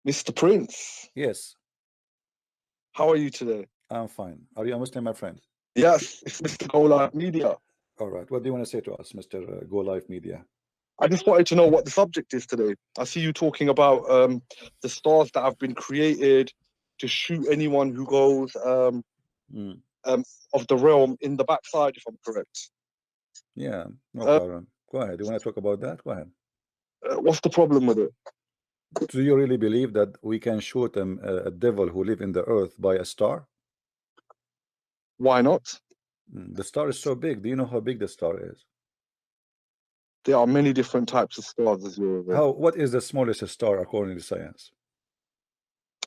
Mr. Prince, Yes, how are you today? I'm fine. Are you a Muslim, my friend? Yes, it's Mr. Go Live Media. All right. What do you want to say to us, Mr. Go Live Media? I just wanted to know what the subject is today. I see you talking about the stars that have been created to shoot anyone who goes Mm. um, of the realm in the backside, if I'm correct. Yeah, no Uh, problem. Go ahead. You want to talk about that? Go ahead. what's the problem with it? Do you really believe that we can shoot a devil who live in the earth by a star? Why not? The star is so big. Do you know how big the star is? There are many different types of stars, as you're aware. How? What is the smallest star according to science?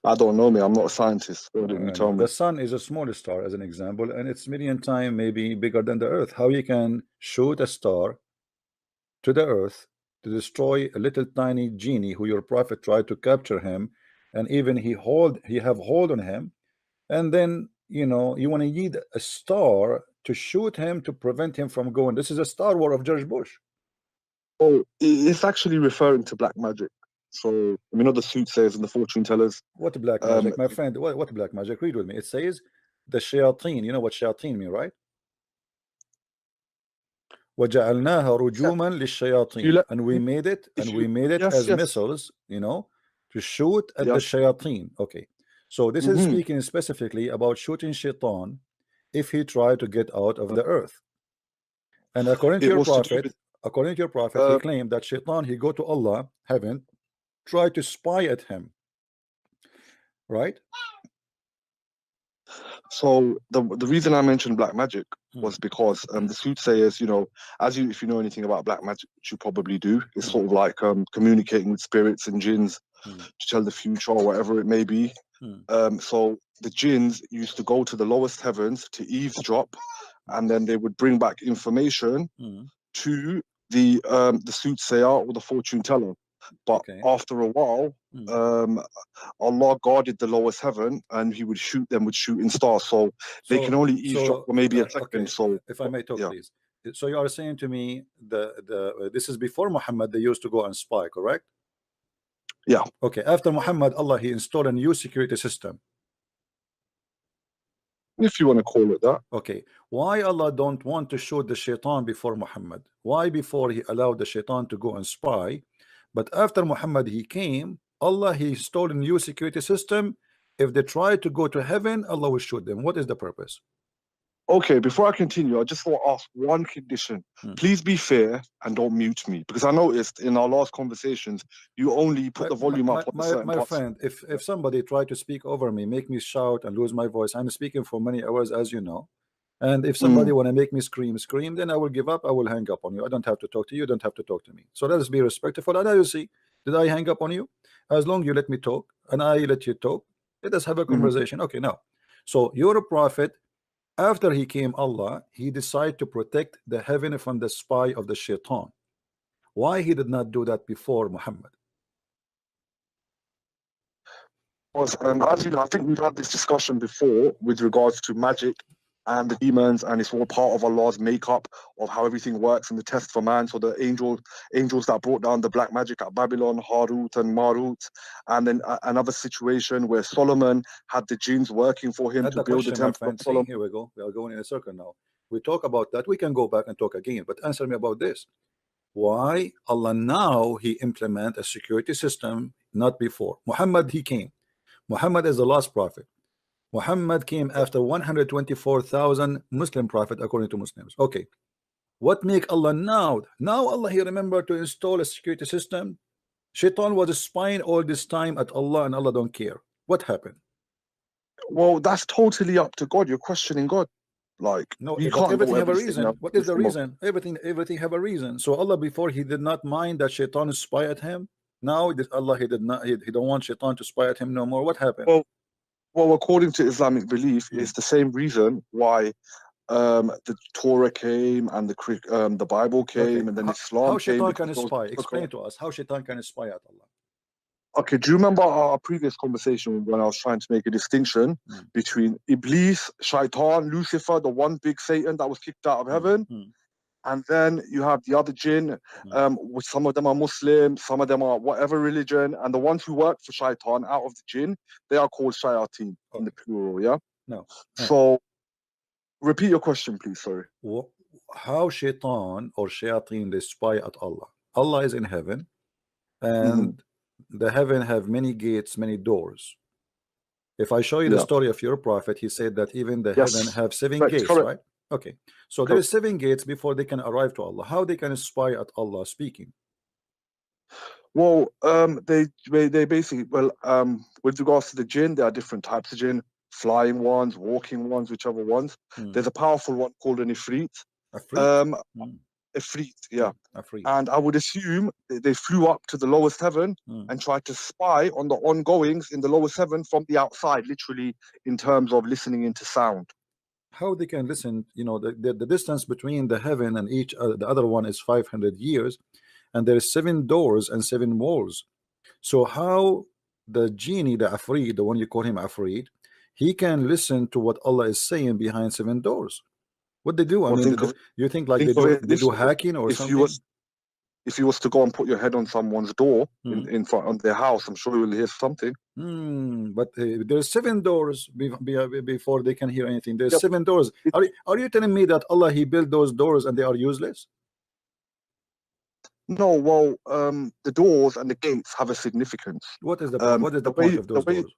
I don't know, me. I'm not a scientist. Why didn't you tell me? The sun is a small star, as an example, and it's million times maybe bigger than the earth. How you can shoot a star to the earth to destroy a little tiny genie who your prophet tried to capture him, and even he have hold on him, and then you want to need a star to shoot him to prevent him from going. This is a Star War of George Bush. Oh, it's actually referring to black magic. So, I mean, not the soothsayers and the fortune tellers. What black Um, magic, my friend? What black magic? Read with me. It says the shayateen. You know what shayateen mean, right? وَجَعَلْنَاهَا yeah. رُجُومًا If you لِلشَّيَاطِينِ, let, and we made it, if you, as yes, yes, missiles, to shoot at the yes. shayateen. Okay, so this is Hmm. speaking specifically about shooting shaitan if he tried to get out of the earth. And It was to do with, according to your prophet, he uh, claimed that shaitan, he go to Allah, heaven, try to spy at him, right? so the reason I mentioned black magic Hmm. was because the soothsayers, as you if you know anything about black magic, which you probably do, it's Hmm. sort of like communicating with spirits and jinns Hmm. to tell the future or whatever it may be. Hmm. So the jinns used to go to the lowest heavens to eavesdrop, and then they would bring back information Hmm. to the soothsayer or the fortune teller. But Okay. after a while, Hmm. Allah guarded the lowest heaven, and He would shoot them with shooting stars. So they can So, only eavesdrop for maybe a second. okay, So if I may talk, yeah, please. So you are saying to me the this is before Muhammad they used to go and spy, correct? yeah. Okay, after Muhammad, Allah he installed a new security system. If you want to call it that. Okay, why Allah don't want to shoot the shaitan before Muhammad? Why before he allowed the shaitan to go and spy, but after Muhammad he came, Allah he installed a new security system. If they try to go to heaven, Allah will shoot them. What is the purpose? Okay, before I continue, I just want to ask one condition. Hmm. Please be fair and don't mute me, because I noticed in our last conversations you only put My, the volume my, up on the my, certain my parts. friend, if somebody try to speak over me, make me shout and lose my voice, I'm speaking for many hours, as you know. And if somebody Mm, want to make me scream, then I will give up. I will hang up on you. I don't have to talk to you. You don't have to talk to me. So let us be respectful. And I will see, did I hang up on you? As long you let me talk and I let you talk, let us have a mm. conversation. Okay, now. So you're a prophet. After he came Allah, he decided to protect the heaven from the spy of the shaitan. Why he did not do that before Muhammad? As you know, I think we've had this discussion before with regards to magic and the demons, and it's all part of Allah's makeup of how everything works and the test for man. So the angels that brought down the black magic at Babylon, Harut and Marut, and then another situation where Solomon had the jinns working for him That's to the build the question, my temple of friend. See, Solomon. here we go. We are going in a circle now. We talk about that. We can go back and talk again, but answer me about this. Why Allah now he implement a security system, not before? Muhammad he came. Muhammad is the last prophet. Muhammad came after 124,000 Muslim prophet according to Muslims. Okay. What make Allah now? Now Allah he remember to install a security system. Shaitan was spying all this time at Allah and Allah don't care. What happened? Well, that's totally up to God. You're questioning God. Like No, we but can't go everything have a everything reason. now. What is the reason? Everything have a reason. So Allah before he did not mind that Shaitan spy at him. Now this Allah he did not he don't want Shaitan to spy at him no more. What happened? Well, according to Islamic belief, Hmm. it's the same reason why the Torah came and the Bible Okay. came and then How Islam came Shaitan because can those spy? took on. Explain to us how Shaitan can spy at Allah. Okay, do you remember our previous conversation when I was trying to make a distinction Hmm. between Iblis, Shaitan, Lucifer, the one big Satan that was kicked out of Hmm. heaven, Hmm. and then you have the other jinn, which some of them are Muslim, some of them are whatever religion, and the ones who work for shaitan out of the jinn, they are called shayateen in the plural, yeah? No. So repeat your question, please, sorry. How shaitan or shayateen they spy at Allah? Allah is in heaven, and the heaven have many gates, many doors. If I show you the story of your prophet, he said that even the heaven have 7 gates, correct. right? Okay, so there is 7 gates before they can arrive to Allah. How they can spy at Allah speaking? Well, they basically, well, with regards to the jinn, there are different types of jinn, flying ones, walking ones, whichever ones. There's a powerful one called an ifrit. Ifrit, yeah. And I would assume they flew up to the lowest heaven and tried to spy on the ongoings in the lowest heaven from the outside, literally in terms of listening into sound. How they can listen? You know, the distance between the heaven and each the other one is 500 years, and there is 7 doors and 7 walls. So how the genie, the Afreed, the one you call him Afreed, he can listen to what Allah is saying behind 7 doors? What they do? I mean, you think like they do hacking or something? If you was to go and put your head on someone's door in front of their house, I'm sure you'll hear something. But there's 7 doors before they can hear anything. There's 7 doors. Are you telling me that Allah he built those doors and they are useless? No, well, the doors and the gates have a significance. What is the point of those doors?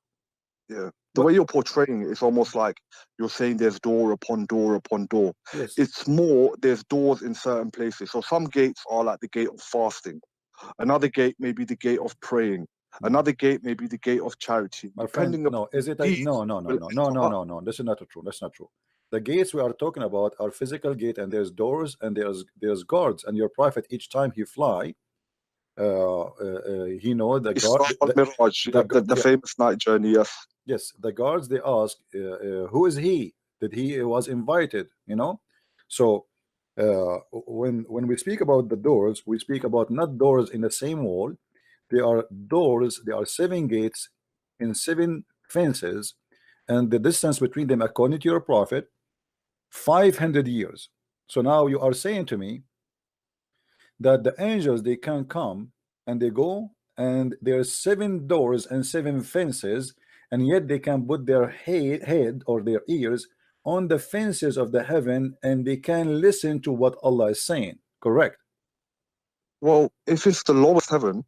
Yeah, the way you're portraying it, it's almost like you're saying there's door upon door upon door. Yes. It's more there's doors in certain places. So some gates are like the gate of fasting. Another gate may be the gate of praying. Another gate may be the gate of charity. My friend, no, is it no. This is not true. That's not true. The gates we are talking about are physical gate, and there's doors and there's guards. And your prophet, each time he fly, he know the guard, the famous night journey. Yes, the guards they ask, who is he? That he was invited, you know. So when we speak about the doors, we speak about not doors in the same wall. They are doors. They are 7 gates in 7 fences, and the distance between them, according to your prophet, 500 years. So now you are saying to me that the angels they can come and they go, and there are 7 doors and 7 fences, and yet they can put their head or their ears on the fences of the heaven, and they can listen to what Allah is saying. Correct? Well, if it's the lowest heaven,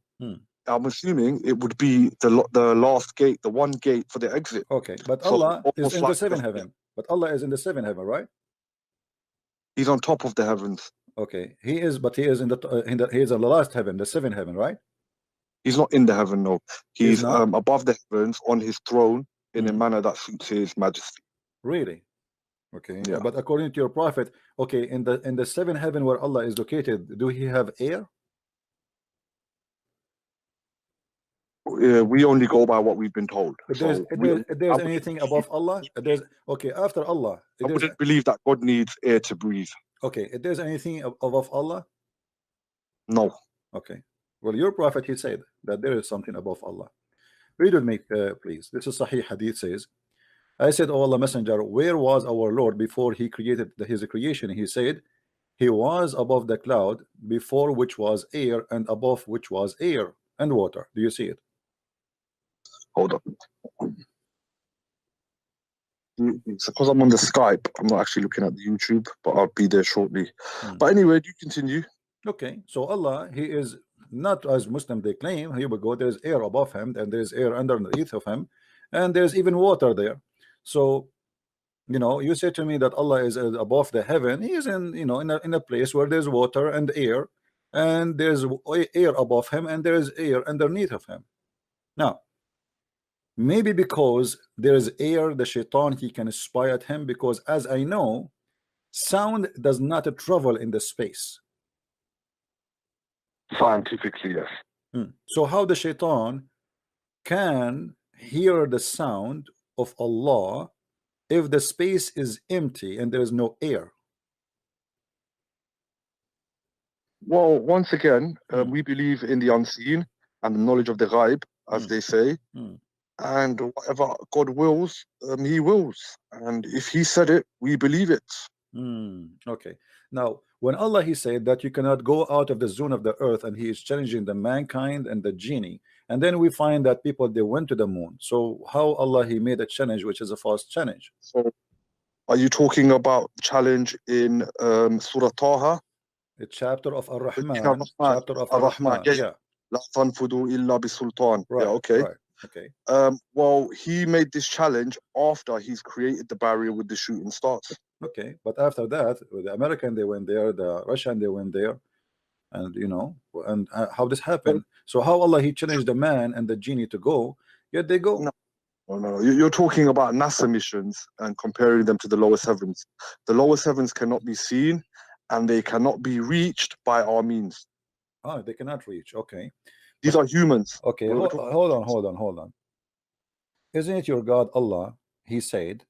I'm assuming it would be the last gate, the one gate for the exit. Okay, but Allah is in the 7th heaven. But Allah is in the 7th heaven, right? He's on top of the heavens. Okay, he is, but he is he is in the last heaven, the 7th heaven, right? He's not in the heaven, no. He's above the heavens on his throne in a manner that suits his majesty. Really? Okay. Yeah. But according to your prophet, okay, in the 7th heaven where Allah is located, do he have air? We only go by what we've been told. If there's anything above Allah, okay, after Allah, I wouldn't believe that God needs air to breathe. Okay, if there's anything above Allah? No. Okay. Well, your prophet, he said that there is something above Allah. Read with me, please. This is Sahih Hadith says, I said, O Allah Messenger, where was our Lord before he created his creation? He said, he was above the cloud, before which was air, and above which was air and water. Do you see it? Hold up. It's because I'm on the Skype. I'm not actually looking at the YouTube, but I'll be there shortly. But anyway, you continue. Okay, so Allah, he is not as Muslim they claim. Here we go. There's air above him, and there's air underneath of him, and there's even water there. So, you know, you say to me that Allah is above the heaven. He is in, you know, in a place where there's water and air, and there's air above him, and there's air underneath of him. Now, maybe because there is air, the shaitan, he can spy at him, because as I know, sound does not travel in the space. Scientifically, yes. So how the shaitan can hear the sound of Allah if the space is empty and there is no air? Well, once again, we believe in the unseen and the knowledge of the ghaib, as they say. And whatever God wills, he wills. And if he said it, we believe it. Okay. Now, when Allah he said that you cannot go out of the zone of the earth, and he is challenging the mankind and the genie, and then we find that people they went to the moon. So how Allah he made a challenge which is a false challenge? So, are you talking about challenge in Surah Taha? The chapter of Ar-Rahman. Ar-Rahman, chapter of Ar-Rahman. Ar-Rahman. Yeah. Yeah, La tanfudu illa bisultan. Yeah, right, okay. right. Okay. Well, he made this challenge after he's created the barrier with the shooting stars. Okay, but after that, the American they went there, the Russian they went there, and and how this happened. So how Allah he challenged the man and the genie to go, yet they go. No, no. You're talking about NASA missions and comparing them to the lowest heavens. The lowest heavens cannot be seen, and they cannot be reached by our means. Oh, they cannot reach. Okay, These are humans. okay. We're Hold on. Isn't it your God Allah? He said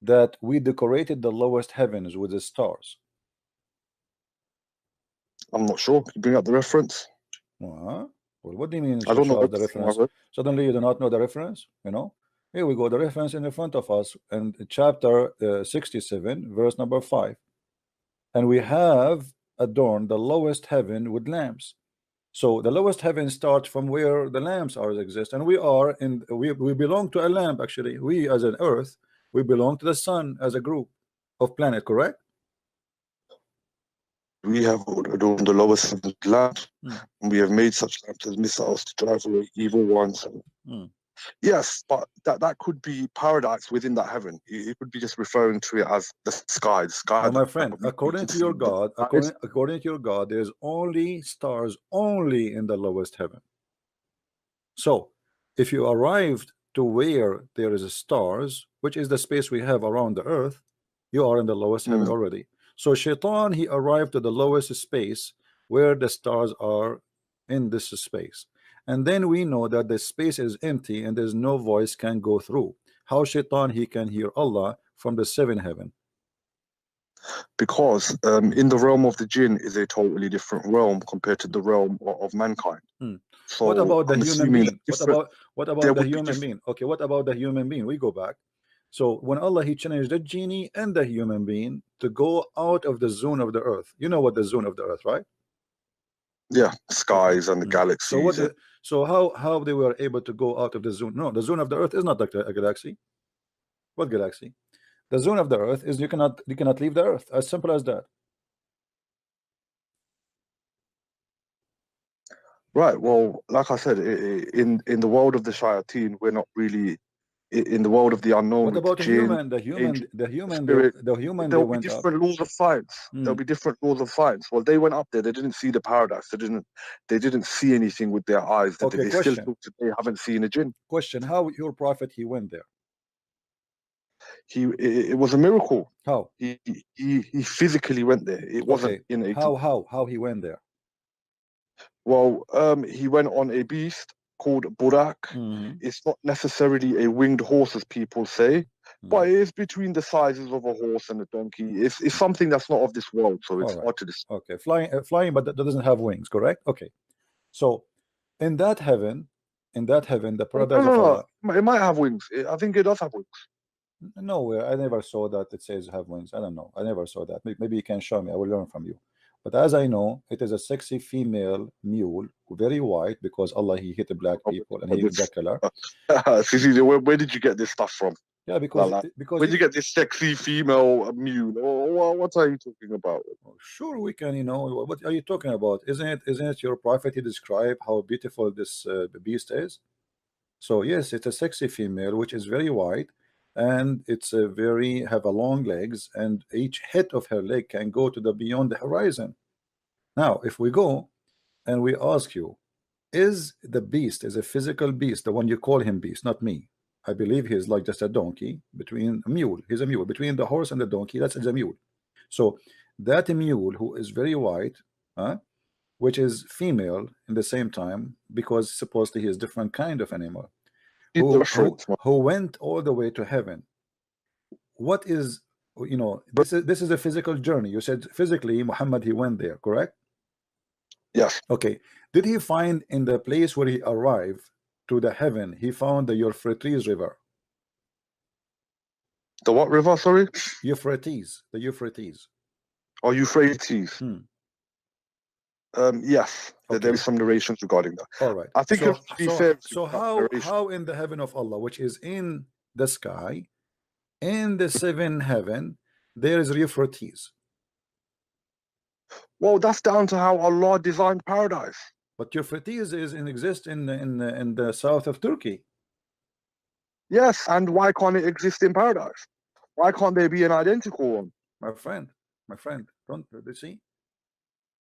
that we decorated the lowest heavens with the stars. I'm not sure. Can you bring up the reference? Well, what do you mean? I don't know The reference. Suddenly you do not know the reference. Here we go. The reference in front of us, and chapter 67, verse number 5. And we have adorned the lowest heaven with lamps. So the lowest heaven starts from where the lamps are exist, and we belong to a lamp. Actually, we as an earth, we belong to the sun as a group of planet, correct? We have adorned the lowest heavens with lamps, and we have made such lamps as missiles to drive away evil ones. Yes, but that could be paradise within that heaven. It could be just referring to it as the sky. The sky. No, my friend, according to your God, according to your God, there's only stars only in the lowest heaven. So, if you arrived to where there is stars, which is the space we have around the earth, you are in the lowest heaven already. So, Shaitan he arrived to the lowest space where the stars are in this space. And then we know that the space is empty and there's no voice can go through. How Shaitan he can hear Allah from the seventh heaven? Because in the realm of the jinn is a totally different realm compared to the realm of mankind. So what about the human being? What about the human being? Okay, what about the human being? We go back. So when Allah he challenged the genie and the human being to go out of the zone of the earth. You know what the zone of the earth, right? Yeah, skies and the galaxies. So how they were able to go out of the zone? No, the zone of the earth is not like a galaxy. What galaxy? The zone of the earth is you cannot leave the earth. As simple as that. Right. Well, like I said, in the world of the shayateen, we're not really in the world of the unknown. What about the human? The human. There'll be different laws of science. There'll be different laws of science. Well, they went up there. They didn't see the paradise. They didn't see anything with their eyes. Okay, they question. still today haven't seen a jinn. Question: how your prophet he went there? It was a miracle. How? He physically went there. It wasn't in a. How he went there? Well, he went on a beast called Burak. It's not necessarily a winged horse, as people say, but it is between the sizes of a horse and a donkey. It's something that's not of this world, so it's hard to describe. Okay, flying, but that doesn't have wings, correct? Okay, so in that heaven, the paradise of Allah. It might have wings. I think it does have wings. No, I never saw that it says have wings. I don't know. I never saw that. Maybe you can show me. I will learn from you. But as I know, it is a sexy female mule, very white, because Allah he hit the black people and he hit the color. Where did you get this stuff from? Yeah, because where did you get this sexy female mule? What are you talking about? Sure, we can. What are you talking about? Isn't it your prophet he described how beautiful this beast is? So yes, it's a sexy female which is very white, and it's have a long legs, and each head of her leg can go to the beyond the horizon. Now, if we go and we ask you, is the beast is a physical beast, the one you call him beast, not me. I believe he is like just a donkey between a mule. He's a mule between the horse and the donkey. That's a mule. So that mule who is very white, which is female in the same time, because supposedly he is different kind of animal, who went all the way to heaven. What is, this is a physical journey. You said physically Muhammad he went there, correct? Yes. Okay. Did he find in the place where he arrived to the heaven, he found the Euphrates River? The what river? Sorry. Euphrates, the Euphrates. Or Euphrates? Yes, there Okay. is some narrations regarding that. All right. I think So to be fair with so that narration, how in the heaven of Allah, which is in the sky, in the seventh heaven, there is Euphrates? well, that's down to how Allah designed paradise. But Euphrates is exist in the south of Turkey. Yes, and why can't it exist in paradise? Why can't there be an identical one? My friend, don't you see?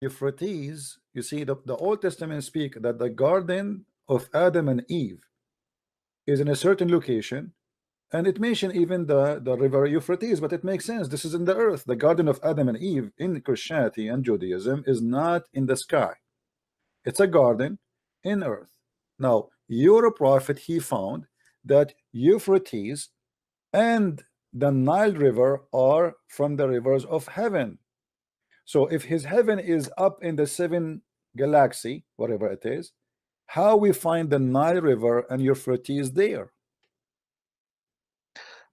Euphrates, you see, the Old Testament speak that the garden of Adam and Eve is in a certain location, and it mentioned even the river Euphrates, but it makes sense. This is in the earth. The garden of Adam and Eve in Christianity and Judaism is not in the sky. It's a garden in earth. Now, your prophet, he found that Euphrates and the Nile River are from the rivers of heaven. So if his heaven is up in the seven galaxy, whatever it is, how we find the Nile River and Euphrates there?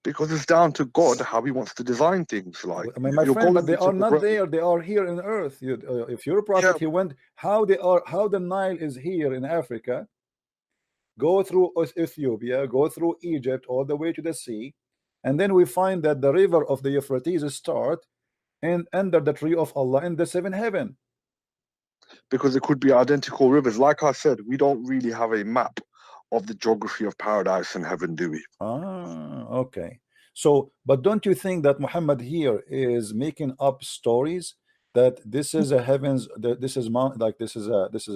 Because it's down to God how He wants to design things. Like, I mean, my you're friend, going but they into are the not realm. there. They are here in earth. If you're a prophet, Yeah. he went how they are, how the Nile is here in Africa, go through Ethiopia, go through Egypt, all the way to the sea, and then we find that the river of the Euphrates start and under the tree of Allah in the seventh heaven. Because it could be identical rivers. Like I said, we don't really have a map of the geography of paradise and heaven, do we? Ah, okay. So, but don't you think that Muhammad here is making up stories that this is a heavens, that this is mount, like this is this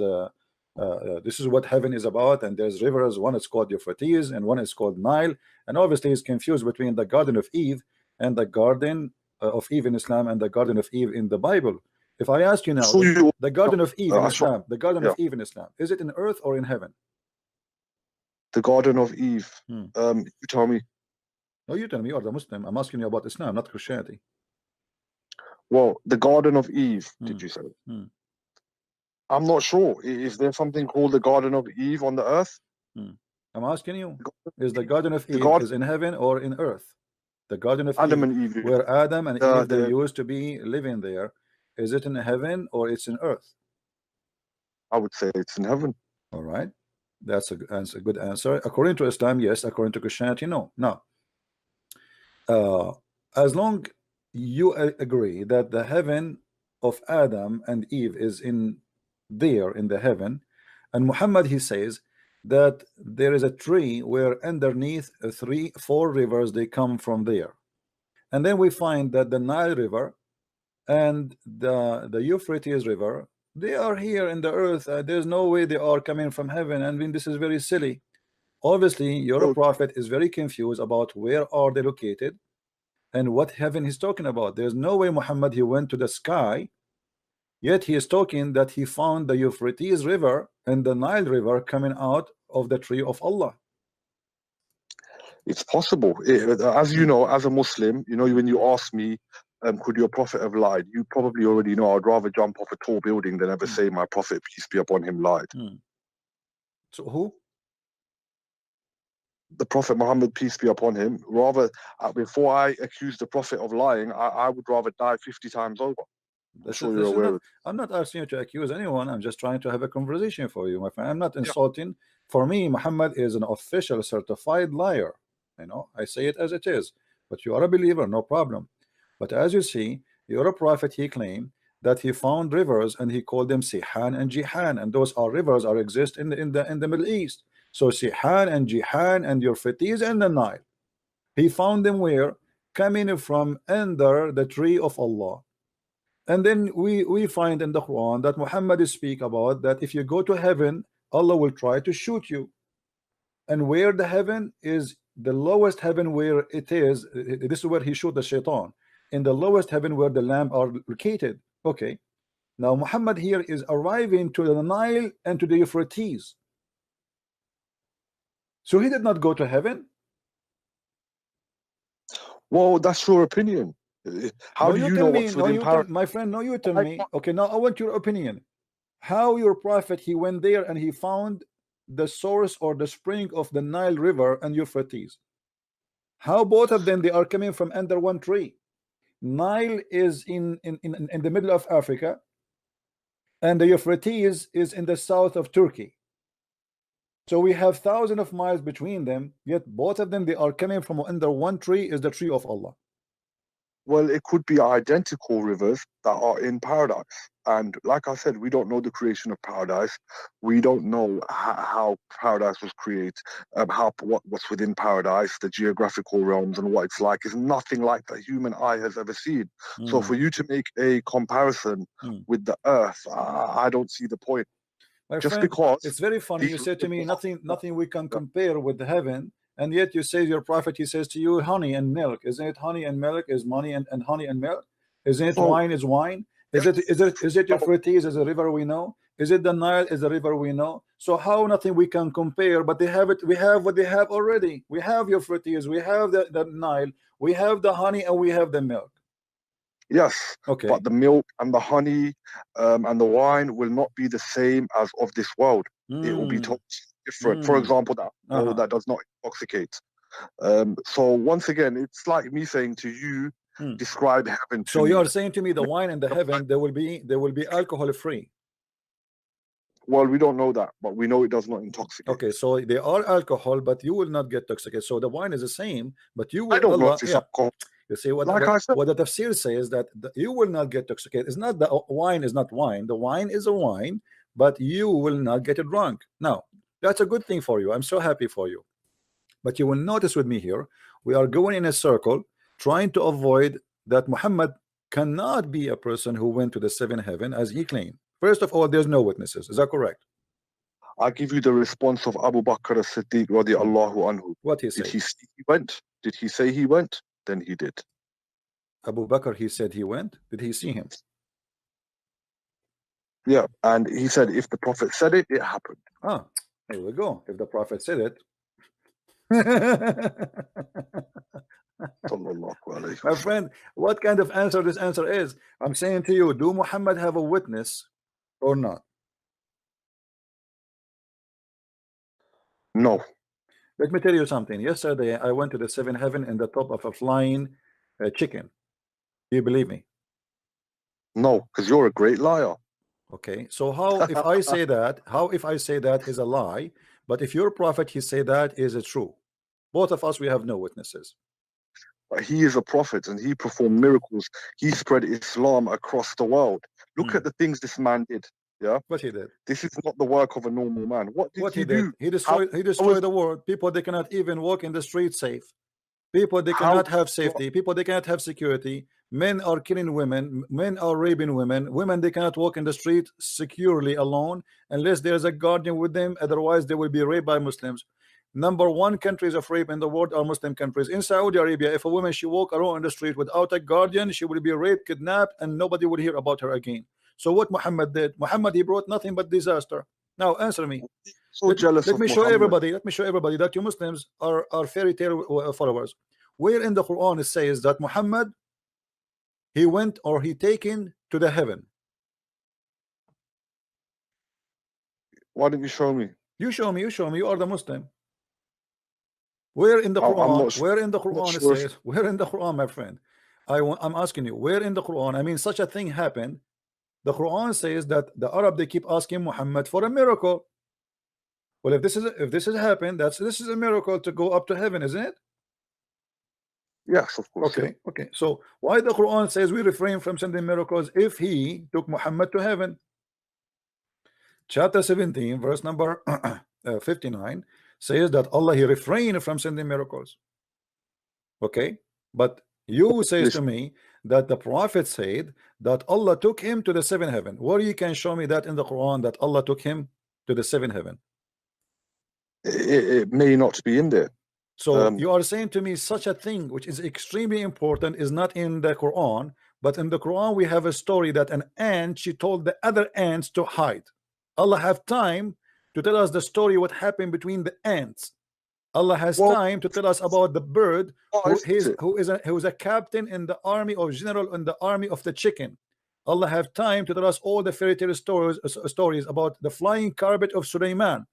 is what heaven is about, and there's rivers. One is called Euphrates, and one is called Nile, and obviously he's confused between the Garden of Eve and the Garden of Eve in Islam and the Garden of Eve in the Bible. If I ask you now, So you, the Garden of Eve in I saw, Islam, the Garden yeah, of Eve in Islam, is it in earth or in heaven? the Garden of Eve. You tell me. No, you tell me. You are the Muslim. I'm asking you about Islam, not Christianity. Well, the Garden of Eve, did you say? I'm not sure. Is there something called the Garden of Eve on the earth? I'm asking you, is the Garden of The Eve God, is in heaven or in earth? The Garden of Adam Eve, and Eve. where Adam and Eve they The, used to be living there, is it in heaven or it's in earth? I would say it's in heaven. All right, that's a good answer. According to Islam, yes. According to Christianity, no. Now, as long you agree that the heaven of Adam and Eve is in there in the heaven, and Muhammad he says that there is a tree where underneath four rivers they come from there, and then we find that the Nile River and the Euphrates River, they are here in the earth. There's no way they are coming from heaven. I mean, this is very silly. Obviously your So, prophet is very confused about where are they located and what heaven he's talking about. There's no way Muhammad he went to the sky, yet he is talking that he found the Euphrates River and the Nile River coming out of the tree of Allah. it's possible. As you know, as a Muslim, you know, when you ask me, could your prophet have lied? You probably already know I'd rather jump off a tall building than ever say my prophet, peace be upon him, lied. So who? The Prophet Muhammad, peace be upon him. Rather, before I accuse the Prophet of lying, I would rather die 50 times over. I'm sure you're aware of it. I'm not asking you to accuse anyone. I'm just trying to have a conversation for you, my friend. I'm not insulting. For me, Muhammad is an official certified liar. You know, I say it as it is. But you are a believer, no problem. But as you see, you're a prophet. He claimed that he found rivers and he called them Sihan and Jihan, and those are rivers are exist in the Middle East. So Sihan and Jihan and Euphrates and the Nile, he found them where? Coming from under the tree of Allah. And then we find in the Quran that Muhammad is speak about that if you go to heaven, Allah will try to shoot you. And where the heaven is, the lowest heaven where it is, this is where he shoot the shaitan, in the lowest heaven where the lamb are located. Okay, now Muhammad here is arriving to the Nile and to the Euphrates. So he did not go to heaven. Well, that's your opinion. How do you know what's within paradise? My friend, no, you tell me. Okay, now I want your opinion. How your prophet he went there and he found the source or the spring of the Nile River and Euphrates? How both of them they are coming from under one tree? Nile is in the middle of Africa, and the Euphrates is in the south of Turkey. So we have thousands of miles between them, yet both of them they are coming from under one tree, is the tree of Allah. Well, it could be identical rivers that are in paradise. And like I said, we don't know the creation of paradise. We don't know how paradise was created, what's within paradise, the geographical realms, and what it's like. Is nothing like the human eye has ever seen. So for you to make a comparison with the earth, I don't see the point. My Just friend, because it's very funny. You these said to me, rivers nothing we can compare with heaven, and yet you say your prophet, he says to you, honey and milk. Isn't it honey and milk? Is money and honey and milk? Isn't it so wine is wine? Is it Euphrates is a river we know? Is it the Nile is a river we know? So how nothing we can compare, but they have it, we have what they have already. We have Euphrates, we have the Nile, we have the honey, and we have the milk. yes, Okay. but the milk and the honey and the wine will not be the same as of this world. It will be totally different. For example, that does not intoxicate. So once again, it's like me saying to you, describe heaven to So me. you are saying to me the wine and the heaven there will be alcohol free. Well, we don't know that, but we know it does not intoxicate. Okay, so they are alcohol, but you will not get intoxicated. So the wine is the same, but you will. I don't know Allah, if it's alcohol. You see what Like I said, what the tafsir says that you will not get intoxicated. It's not the wine is not wine. The wine is a wine, but you will not get drunk. Now that's a good thing for you. I'm so happy for you. But you will notice with me here, we are going in a circle, trying to avoid that Muhammad cannot be a person who went to the seventh heaven as he claimed. First of all, there's no witnesses. Is that correct? I give you the response of Abu Bakr as-Siddiq radiallahu anhu. What he Did said? he say he went? Did he say he went? Then he did. Abu Bakr, he said he went. Did he see him? Yeah, and he said if the Prophet said it, it happened. Ah, here we go. If the Prophet said it. My friend, what kind of answer this answer is? I'm saying to you, do Muhammad have a witness or not? No. Let me tell you something. Yesterday, I went to the seventh heaven in the top of a flying chicken. Do you believe me? No, because you're a great liar. Okay, so how if I say that? How if I say that is a lie? But if your prophet he say that is it true? Both of us we have no witnesses. But he is a prophet and he performed miracles. He spread Islam across the world. Look at the things this man did. Yeah, what he did. This is not the work of a normal man. What did he do? He destroyed. He destroyed the world. People they cannot even walk in the street safe. People they cannot have safety. People they cannot have security. Men are killing women. Men are raping women. Women they cannot walk in the street securely alone unless there is a guardian with them. Otherwise, they will be raped by Muslims. Number one countries of rape in the world are Muslim countries. In Saudi Arabia, if a woman she walk around in the street without a guardian, she will be raped, kidnapped, and nobody will hear about her again. So what Muhammad did? Muhammad he brought nothing but disaster. Now answer me. So jealous let of me show Muhammad. everybody. Let me show everybody that you Muslims are fairy tale followers. Where in the Quran it says that Muhammad he went or he taken to the heaven? Why didn't you show me? You show me. You show me. You are the Muslim. Where in the I'm Quran? not sure. Where in the Quran it sure says? Where in the Quran, my friend? I'm asking you. Where in the Quran? I mean, such a thing happened. The Quran says that the Arab they keep asking Muhammad for a miracle. Well, if this is happened, this is a miracle to go up to heaven, isn't it? Yes, of course. Okay, yeah. Okay. So why the Quran says we refrain from sending miracles if he took Muhammad to heaven? Chapter 17, verse number 59 says that Allah he refrained from sending miracles. Okay, but you says to me that the Prophet said that Allah took him to the seventh heaven. Where you can show me that in the Quran that Allah took him to the seventh heaven? It may not be in there. So you are saying to me such a thing which is extremely important is not in the Quran, but in the Quran we have a story that an ant she told the other ants to hide. Allah have time to tell us the story what happened between the ants. Allah has time to tell us about the bird who is a captain in the army or general in the army of the chicken. Allah have time to tell us all the fairy tale stories about the flying carpet of Sulaiman.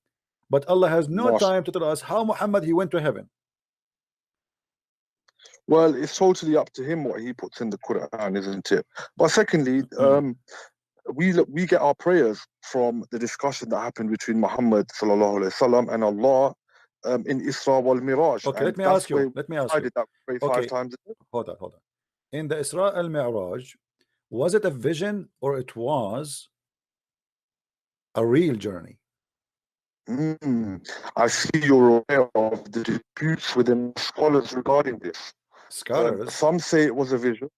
But Allah has no time to tell us how Muhammad he went to heaven. Well, it's totally up to him what he puts in the Quran, isn't it? But secondly, we get our prayers from the discussion that happened between Muhammad sallallahu alaihi wasallam and Allah in Isra wal Miraj. Okay, And let me that's ask where you. we Let me ask you. decided that we pray Okay, 5 times a day. hold on, hold on. In the Isra al-Mi'raj, was it a vision or it was a real journey? I see you're aware of the disputes within scholars regarding this. Scholars. Some say it was a vision,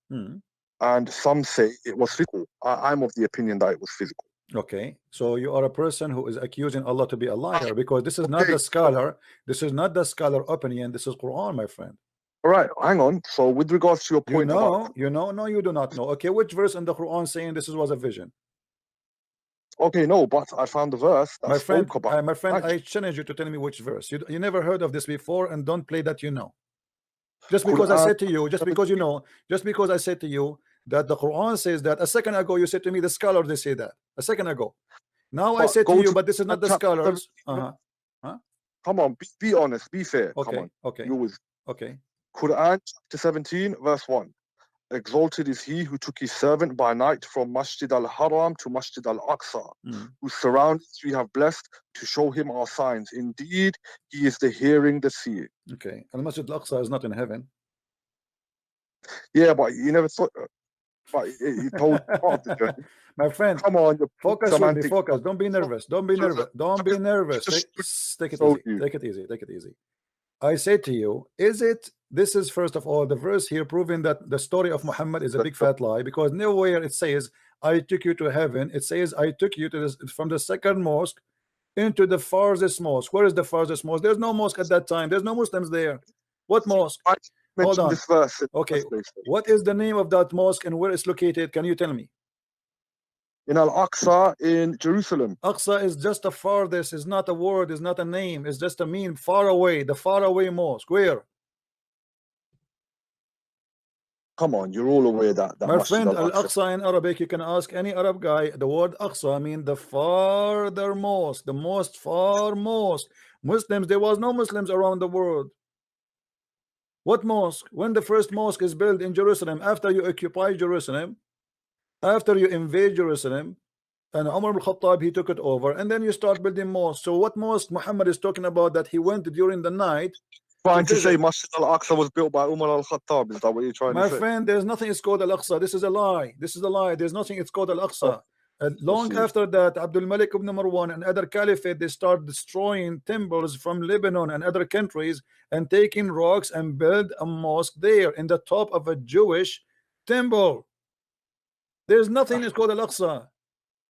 and some say it was physical. I'm of the opinion that it was physical. Okay, so you are a person who is accusing Allah to be a liar, because this is not the scholar. This is not the scholar opinion. This is Quran, my friend. All right, hang on. So with regards to your You point know, no, you do not know. Okay, which verse in the Quran saying this was a vision? Okay, no, but I found the verse that My friend, spoke about my friend, magic. I challenge you to tell me which verse. You never heard of this before, and don't play that you know. Just because I Quran said to you, just because you know, just because I said to you that the Quran says that, a second ago you said to me the scholar they say that a second ago. Now I But said to go you, to but this is not the chapter scholars. 17. Come on, be honest, be fair. Come Okay, on. okay, You always. okay. Quran chapter 17, verse 1. Exalted is he who took his servant by night from Masjid al-Haram to Masjid al-Aqsa, whose surroundings we have blessed to show him our signs. Indeed, he is the hearing, the seeing. Okay, al-Masjid al-Aqsa is not in heaven. Yeah, but you never thought. But he told part of the journey. My friend, Come on, focus with me. Focus. Don't be nervous. Don't be nervous. Don't be nervous. Take it easy. Take it easy. Take it easy. I say to you, this is first of all the verse here proving that the story of Muhammad is a big fat lie, because nowhere it says I took you to heaven. It says I took you to from the second mosque into the farthest mosque. Where is the farthest mosque? There's no mosque at that time. There's no Muslims there. What mosque? Hold on. This verse okay, what is the name of that mosque and where it's located? Can you tell me? In Al-Aqsa in Jerusalem. Aqsa is just the farthest. Is not a word. Is not a name. It's just a mean far away. The far away mosque. Where? Come on, you're all aware that my friend, Al-Aqsa in Arabic, you can ask any Arab guy. The word Aqsa mean the farthermost, the most far most. Muslims, there was no Muslims around the world. What mosque? When the first mosque is built in Jerusalem, after you occupy Jerusalem, after you invade Jerusalem, and Umar al-Khattab, he took it over, and then you start building mosques. So what mosque Muhammad is talking about that he went during the night? Trying to say Masjid al-Aqsa was built by Umar al-Khattab. Is that what you're trying to say? My friend, there's nothing it's called Al-Aqsa. This is a lie. This is a lie. There's nothing it's called Al-Aqsa. Long after that, Abdul Malik ibn Marwan and other caliphate, they start destroying temples from Lebanon and other countries and taking rocks and build a mosque there in the top of a Jewish temple. There's nothing it's called Al-Aqsa.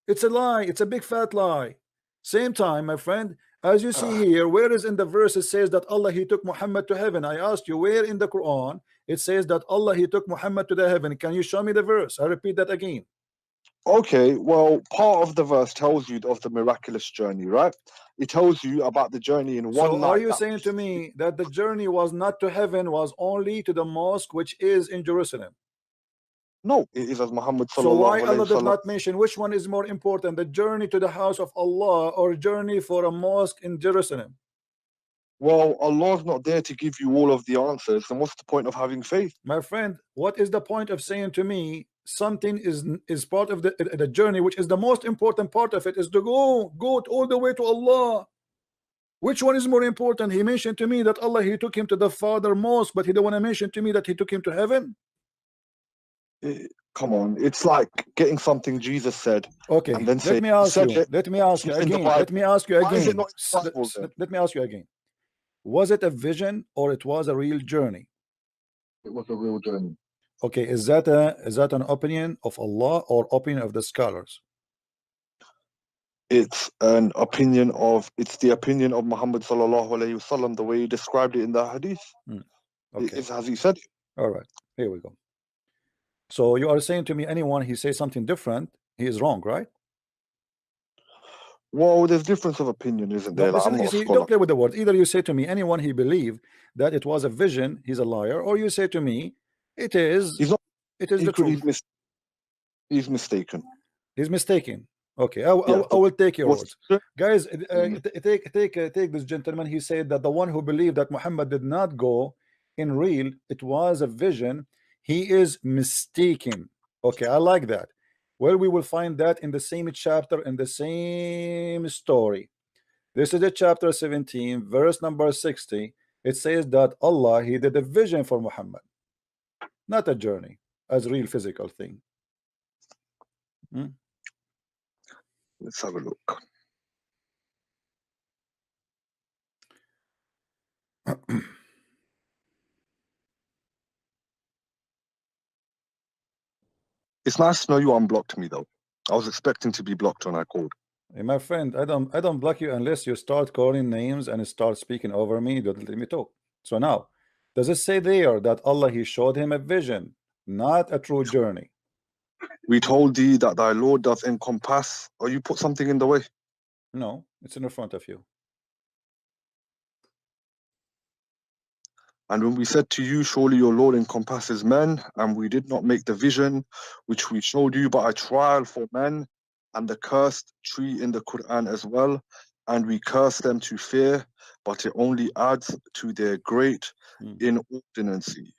It's a lie. It's a big fat lie. Same time, my friend, as you see here, where is in the verse it says that Allah he took Muhammad to heaven? I asked you where in the Quran it says that Allah he took Muhammad to the heaven. Can you show me the verse? I repeat that again. Okay, well, part of the verse tells you of the miraculous journey, right? It tells you about the journey in one night. So are you saying to me that the journey was not to heaven, was only to the mosque which is in Jerusalem? No, it is as Muhammad sallallahu So why Allah did sallam. not mention which one is more important, the journey to the house of Allah or journey for a mosque in Jerusalem? Well, Allah's not there to give you all of the answers. Then what's the point of having faith? My friend, what is the point of saying to me something is part of the journey, which is the most important part of it, is to go all the way to Allah? Which one is more important? He mentioned to me that Allah he took him to the farther mosque, but he don't want to mention to me that he took him to heaven. Come on, it's like getting something Jesus said. Okay, and then let me ask you. Let me ask you again. Let me ask you again. Let me ask you again. Was it a vision or it was a real journey? It was a real journey. Okay, is that an opinion of Allah or opinion of the scholars? It's the opinion of Muhammad sallallahu alaihi wasallam, the way he described it in the hadith. Okay. It's as he said it. All right, here we go. So you are saying to me anyone he says something different, he is wrong, right? Well, there's difference of opinion, isn't there? Listen, don't play with the words. Either you say to me anyone he believed that it was a vision, he's a liar, or you say to me it is the truth. He's mistaken. He's mistaken. Okay, I will take your words, guys. Take this gentleman. He said that the one who believed that Muhammad did not go in real, it was a vision, he is mistaken. Okay, I like that. Well, we will find that in the same chapter, in the same story. This is the chapter 17, verse number 60. It says that Allah, he did a vision for Muhammad, not a journey as real physical thing. Let's have a look. It's nice to know you unblocked me though. I was expecting to be blocked when I called. Hey, my friend, I don't block you unless you start calling names and start speaking over me. Don't let me talk. So now, does it say there that Allah, he showed him a vision, not a true journey? We told thee that thy Lord doth encompass, or you put something in the way. No, it's in the front of you. And when we said to you, surely your Lord encompasses men, and we did not make the vision which we showed you but a trial for men, and the cursed tree in the Quran as well, and we curse them to fear, but it only adds to their great inordinancy.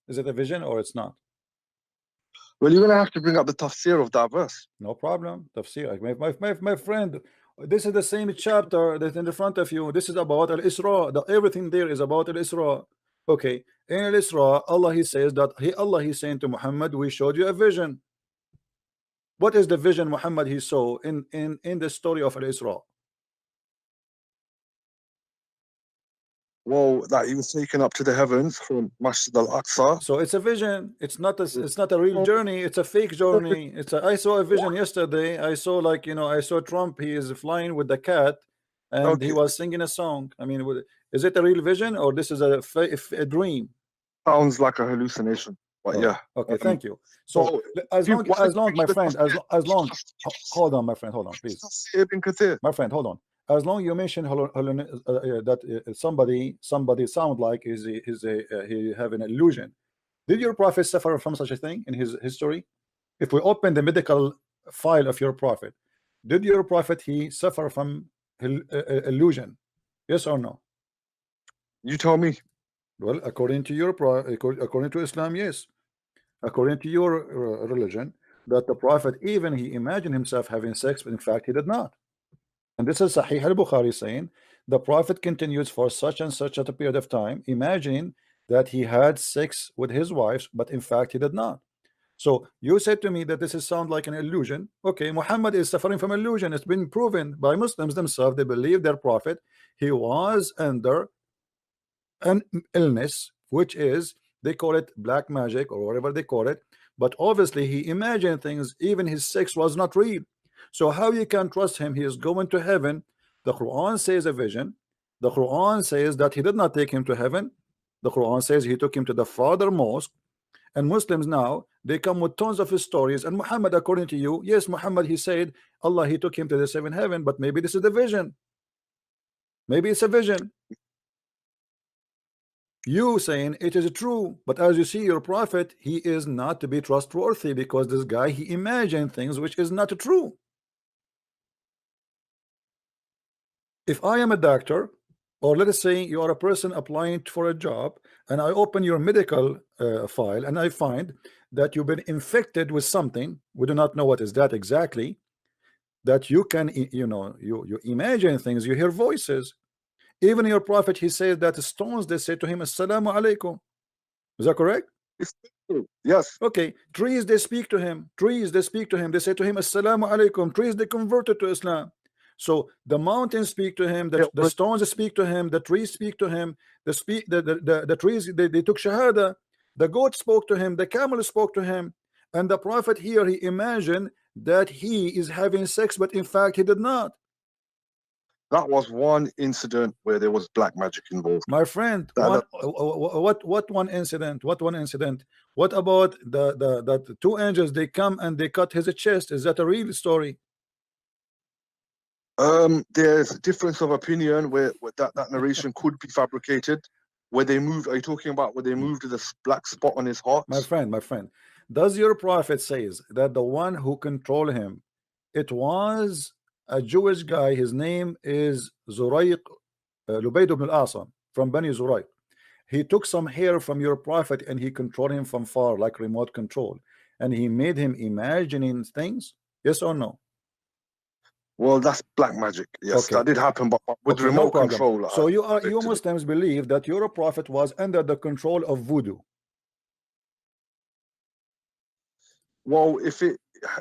Is it a vision or it's not? Well, you're going to have to bring up the tafsir of that verse. No problem. Tafsir. My friend, this is the same chapter that's in the front of you. This is about Al-Isra. Everything there is about Al-Isra. Okay. In Al-Isra, Allah, he says that Allah, he's saying to Muhammad, we showed you a vision. What is the vision Muhammad he saw in the story of Al-Isra? Well, that he was taken up to the heavens from Masjid al-Aqsa. So it's a vision. It's not a real journey. It's a fake journey. I saw a vision yesterday. I saw, like, I saw Trump. He is flying with the cat, and he was singing a song. I mean, is it a real vision or this is a dream? Sounds like a hallucination. But yeah. Okay, thank you. So as long, my friend, as long, hold on, my friend, hold on, please. My friend, hold on. As long you mention that somebody sound like he have an illusion. Did your prophet suffer from such a thing in his history? If we open the medical file of your prophet, did your prophet he suffer from illusion? Yes or no? You tell me. Well, according to your according to Islam, yes. According to your religion, that the prophet, even he imagined himself having sex, but in fact he did not. And this is Sahih al-Bukhari saying the prophet continues for such and such a period of time, imagining that he had sex with his wives, but in fact he did not. So you said to me that this is sound like an illusion. Okay, Muhammad is suffering from illusion. It's been proven by Muslims themselves. They believe their prophet, he was under an illness, which is, they call it black magic or whatever they call it, but obviously he imagined things. Even his sex was not real. So how you can trust him? He is going to heaven. The Quran says a vision. The Quran says that he did not take him to heaven. The Quran says he took him to the farther mosque. And Muslims now, they come with tons of stories. And Muhammad, according to you, yes, Muhammad, he said Allah, he took him to the seventh heaven, but maybe this is the vision. Maybe it's a vision. You saying it is true, but as you see, your prophet, he is not to be trustworthy, because this guy, he imagined things which is not true. If I am a doctor, or let us say you are a person applying for a job, and I open your medical file and I find that you've been infected with something, we do not know what is that exactly, that you can, you imagine things, you hear voices. Even your prophet, he says that stones, they say to him, Assalamu alaikum. Is that correct? Yes. Okay. Trees, they speak to him. Trees, they speak to him. They say to him, Assalamu alaikum. Trees, they converted to Islam. So the mountains speak to him, the stones speak to him, the trees speak to him, the trees, they took shahada, the goat spoke to him, the camel spoke to him, and the prophet here, he imagined that he is having sex, but in fact he did not. That was one incident where there was black magic involved. My friend, what one incident? What one incident? What about the two angels, they come and they cut his chest? Is that a real story? There's a difference of opinion where that narration could be fabricated. Where they moved, are you talking about where they moved to the black spot on his heart? My friend, does your prophet says that the one who controlled him, it was a Jewish guy, his name is Zurayq, Lubayd ibn al-Asam, from Bani Zurayq, he took some hair from your prophet and he controlled him from far like remote control, and he made him imagining things? Yes or no? Well, that's black magic. Yes, Okay. that did happen, but with Okay, no remote problem. control. So you predicted it. Muslims believe that your prophet was under the control of voodoo. Well, if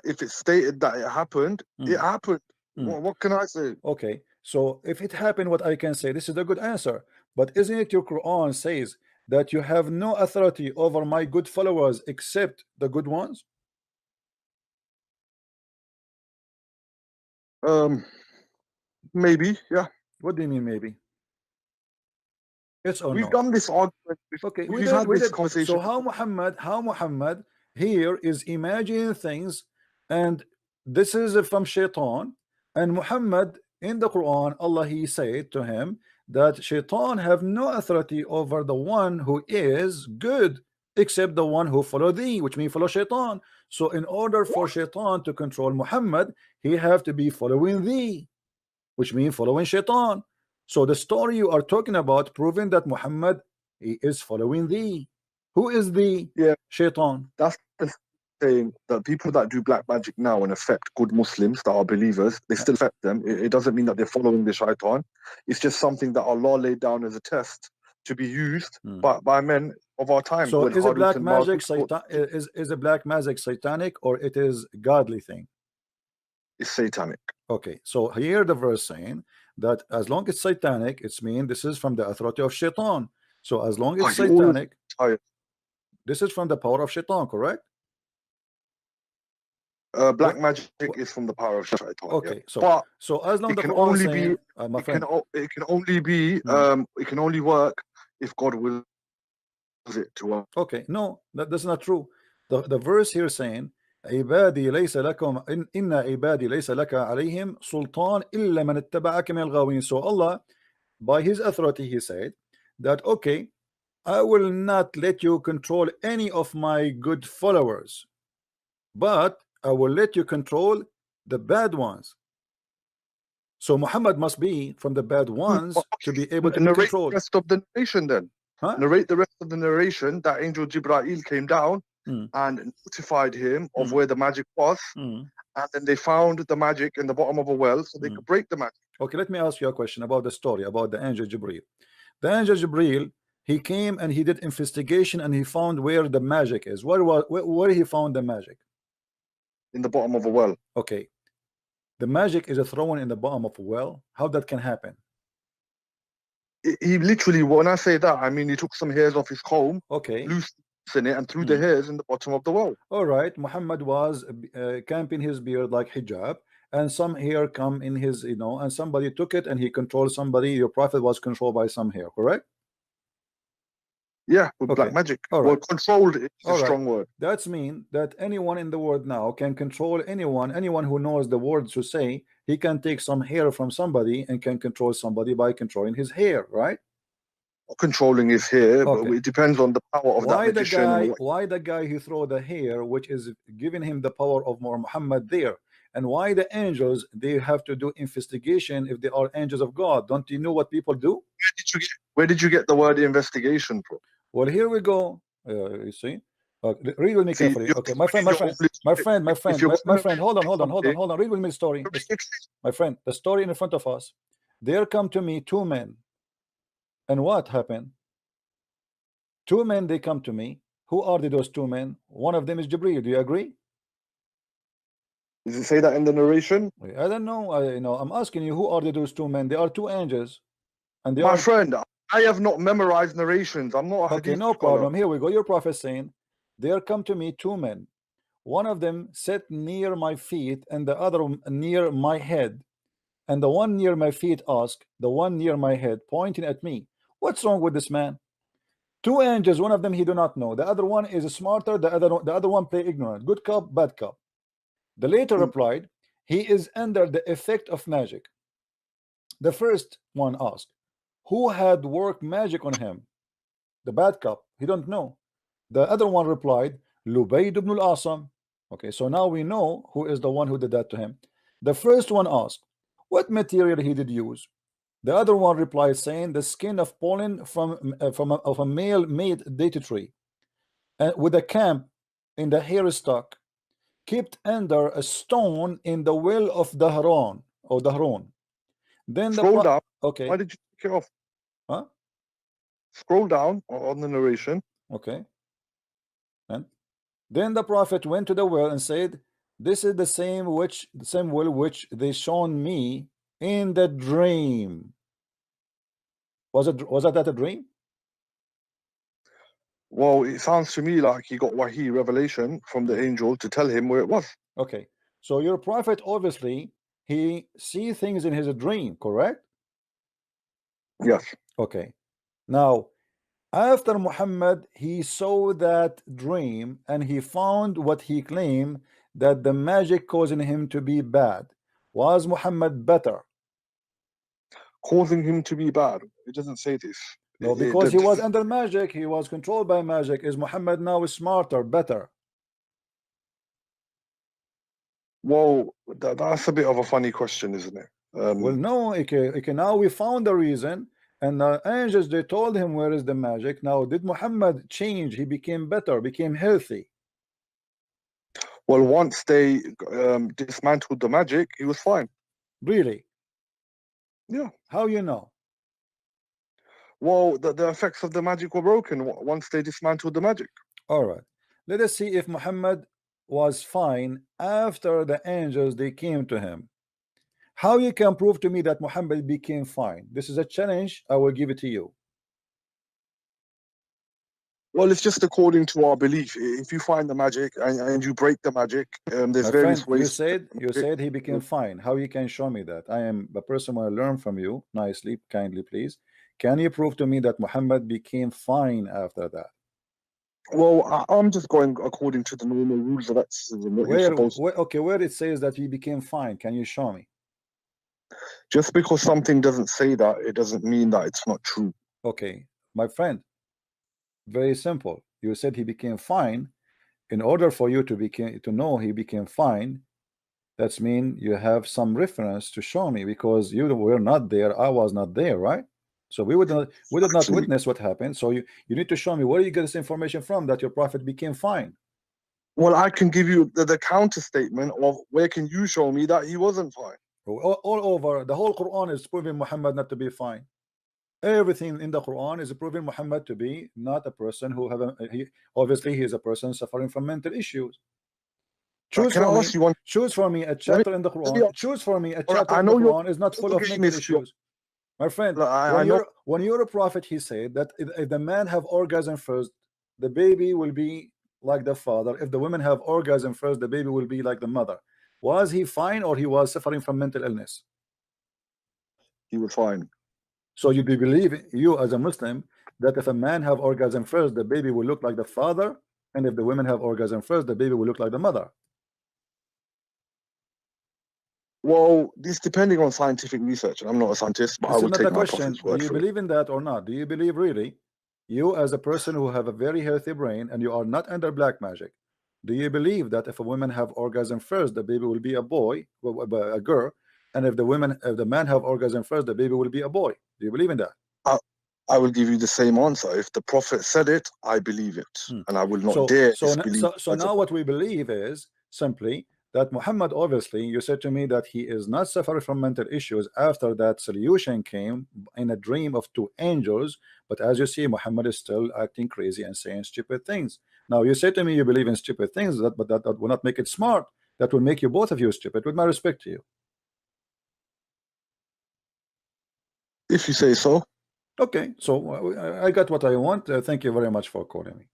it's stated that it happened, it happened. What can I say? Okay, so if it happened, what I can say, this is a good answer. But isn't it your Quran says that you have no authority over my good followers except the good ones? Maybe, yeah. What do you mean maybe? Yes or We've no? done this argument. Okay, We've had we this did. conversation. So how Muhammad here is imagining things, and this is from Shaitan, and Muhammad in the Quran, Allah he said to him that Shaitan have no authority over the one who is good except the one who follow thee, which means follow Shaitan. So in order for Shaitan to control Muhammad, he have to be following thee, which means following Shaitan. So the story you are talking about proving that Muhammad he is following thee. Who is the Yeah, Shaitan? that's the saying that people that do black magic now and affect good Muslims that are believers, they still affect them. It doesn't mean that they're following the shaitan. It's just something that Allah laid down as a test to be used by men of our time. So When is it Harut black and magic Marut is a black magic satanic or it is godly thing? is satanic. Okay, so here the verse saying that as long as satanic, it's mean this is from the authority of Shaitan. So as long as You always satanic, tired. this is from the power of Shaitan, correct? Black magic is from the power of shaitan. Okay, yeah. But so as long it the can Quran only saying, be my friend, it can only be it can only work if God wills it to work. okay, no, that's not true. The verse here saying عبادي ليس لكم إن عبادي ليس لك عليهم سلطان إلا من اتبعك من الغاوين. So Allah by his authority he said that okay, I will not let you control any of my good followers, but I will let you control the bad ones. So Muhammad must be from the bad ones to be able to be Narrate controlled. the rest of the narration then. Huh? Narrate the rest of the narration that angel Jibra'il came down and notified him of where the magic was, and then they found the magic in the bottom of a well so they could break the magic. Okay, let me ask you a question about the story about the angel Jibril. The angel Jibril, he came and he did investigation and he found where the magic is. Where he found the magic? In the bottom of a well. Okay, the magic is thrown in the bottom of a well. How that can happen? He literally, when I say that, I mean he took some hairs off his comb, okay, loosened it, and threw the hairs in the bottom of the well. All right, Muhammad was camping his beard like hijab, and some hair come in his, and somebody took it and he controlled somebody. Your prophet was controlled by some hair, correct? Yeah, with black magic. All right. Well, controlled is a strong word. That's mean that anyone in the world now can control anyone who knows the words to say, he can take some hair from somebody and can control somebody by controlling his hair, right? Controlling his hair, but it depends on the power of that magician. Why the guy who throw the hair, which is giving him the power of Muhammad there, and why the angels they have to do investigation if they are angels of God? Don't you know what people do? Where did you get the word investigation from? Well, here we go. You see, read with me carefully. Okay, my friend. Hold on. Read with me the story. My friend, the story in front of us. There come to me two men. And what happened? Two men, they come to me. Who are those two men? One of them is Jibril. Do you agree? Does it say that in the narration? I don't know. I'm asking you, who are those two men? They are two angels. And my friend, I have not memorized narrations. I'm not a okay, no problem. Here we go. Your prophet saying, there come to me two men. One of them sat near my feet and the other near my head. And the one near my feet asked the one near my head, pointing at me, what's wrong with this man? Two angels, one of them he do not know. The other one is smarter. The other one play ignorant. Good cop, bad cop. The later replied, he is under the effect of magic. The first one asked, who had worked magic on him? The bad cop, he don't know. The other one replied, Lubayd ibn al-Asam. Okay, so now we know who is the one who did that to him. The first one asked, what material he did use? The other one replied saying, the skin of pollen from of a male made date tree, with a camp in the hair stock, kept under a stone in the well of Dahran or Dahron. Then Scroll down. Why okay, did you take it off? huh? Scroll down on the narration. Okay. And then the prophet went to the well and said, this is the same well which they shown me in the dream. Was that a dream? Well, it sounds to me like he got wahi, revelation from the angel to tell him where it was. Okay, so your prophet, obviously he see things in his dream, correct? Yes. Okay, now after Muhammad, he saw that dream and he found what he claimed, that the magic causing him to be bad. Was Muhammad better? Causing him to be bad. It doesn't say this. No, because he was under magic, he was controlled by magic. Is Muhammad now smarter, better? Well, that's a bit of a funny question, isn't it? Well, no, okay, now we found the reason, and the angels, they told him where is the magic. Now, did Muhammad change? He became better, became healthy. Well, once they dismantled the magic, he was fine. Really? Yeah. How you know? Well, the effects of the magic were broken once they dismantled the magic. All right. Let us see if Muhammad was fine after the angels they came to him. How you can prove to me that Muhammad became fine? This is a challenge. I will give it to you. Well, it's just according to our belief. If you find the magic and you break the magic, there's various ways. You said he became fine. How you can show me that? I am a person who learn from you nicely, kindly, please. Can you prove to me that Muhammad became fine after that? Well, I'm just going according to the normal rules of exorcism. Where it says that he became fine, can you show me? Just because something doesn't say that, it doesn't mean that it's not true. Okay, my friend, very simple. You said he became fine. In order for you to know he became fine, that's mean you have some reference to show me, because you were not there, I was not there, right? So we did not witness what happened. So you need to show me where you get this information from that your prophet became fine. Well, I can give you the counter statement of where can you show me that he wasn't fine. All over the whole Quran is proving Muhammad not to be fine. Everything in the Quran is proving Muhammad to be not a person who obviously he is a person suffering from mental issues. Choose for me a chapter in the Quran. Choose for me a chapter in the Quran is not full of mental issues. My friend, when you're a prophet, he said that if the man have orgasm first, the baby will be like the father. If the women have orgasm first, the baby will be like the mother. Was he fine, or he was suffering from mental illness? He was fine. So you believe, you as a Muslim, that if a man have orgasm first, the baby will look like the father, and if the women have orgasm first, the baby will look like the mother? Well, this depending on scientific research. I'm not a scientist, but I would take my prophet's word. Do you believe in that or not? Do you believe really, you as a person who have a very healthy brain and you are not under black magic, do you believe that if a woman have orgasm first, the baby will be a boy, a girl, and if the man have orgasm first, the baby will be a boy? Do you believe in that? I will give you the same answer. If the prophet said it, I believe it, and I will not dare disbelieve. So now what we believe is simply that Muhammad, obviously, you said to me that he is not suffering from mental issues after that solution came in a dream of two angels. But as you see, Muhammad is still acting crazy and saying stupid things. Now you say to me you believe in stupid things, but that will not make it smart. That will make you, both of you, stupid, with my respect to you. If you say so. Okay, so I got what I want. Thank you very much for calling me.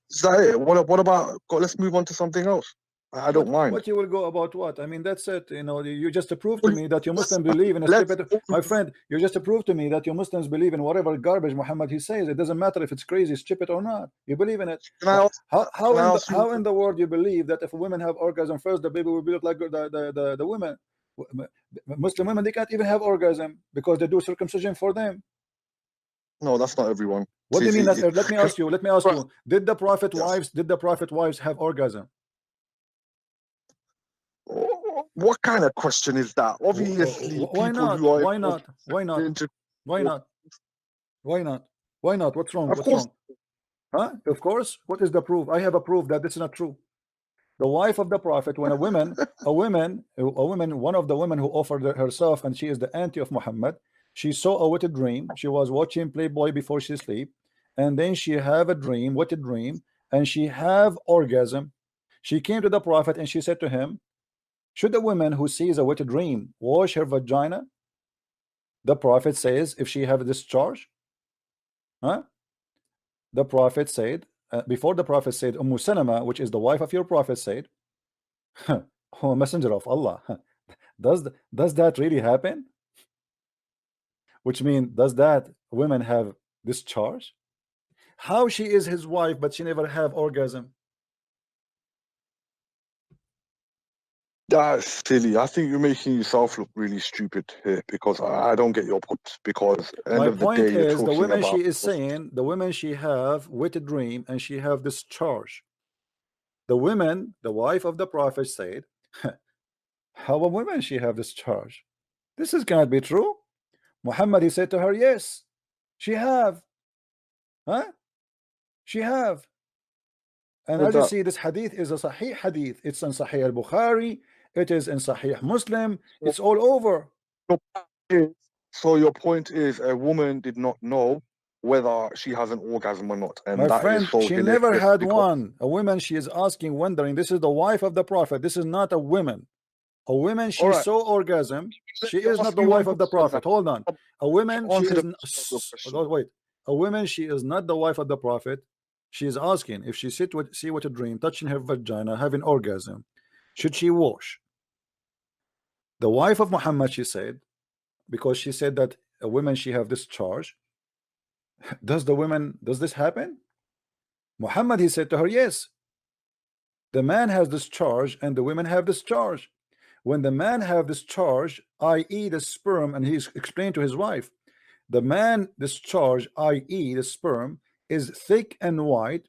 Is that it? What about? Let's move on to something else. I don't mind. What you will go about what? I mean, that's it. You know, you just proved to me that you Muslims believe in a stupid. My friend, you just proved to me that you Muslims believe in whatever garbage Muhammad he says. It doesn't matter if it's crazy, stupid or not. You believe in it. How in the world you believe that if women have orgasm first, the baby will be like the women? Muslim women, they can't even have orgasm because they do circumcision for them. No, that's not everyone. What do you mean? Let me ask you. Did the prophet wives have orgasm? What kind of question is that? Obviously, Why people not? who are Why not? involved Why not? into, Why not? Why not? Why not? What's wrong? of What's course, wrong? Huh? Of course. What is the proof? I have a proof that this is not true. The wife of the prophet, when one of the women who offered herself, and she is the auntie of Muhammad, she saw a wicked dream. She was watching Playboy before she sleep, and then she have a dream, wicked dream, and she have orgasm. She came to the prophet and she said to him, should a woman who sees a wicked dream wash her vagina? The prophet says, if she have a discharge, huh? The prophet said, before the prophet said, Salama, which is the wife of your prophet, said, oh, messenger of Allah, does that really happen? Which means, does that women have discharge? How she is his wife, but she never have orgasm? that's silly. I think you're making yourself look really stupid here because I don't get your point. Because at the end My of the point day, you're is, the talking women about. she is saying, the women she have wicked dream and she have discharge. The women, the wife of the prophet said, how a woman she have discharge? This is cannot be true. Muhammad, he said to her, yes, she have. Huh? She have. And With as you that, see, this hadith is a Sahih hadith. It's in Sahih al-Bukhari. It is in Sahih Muslim. so It's all over. your point is, so your point is a woman did not know whether she has an orgasm or not, and My that is friend, so she never hilarious had because one. A woman, she is asking, wondering. This is the wife of the Prophet. This is not a woman. A woman, all she right, saw orgasm. let She me is not ask the you one wife of the question now. Prophet. Hold on. A woman, she Answer is. the question of your question. Wait. A woman, she is not the wife of the Prophet. She is asking if she see what a dream, touching her vagina, having orgasm, should she wash? The wife of Muhammad, she said, because she said that a woman she have this charge. Does this happen? Muhammad, he said to her, yes. The man has this charge and the women have this charge. When the man have this charge, i.e. the sperm, and he's explained to his wife, the man discharge, i.e. the sperm, is thick and white,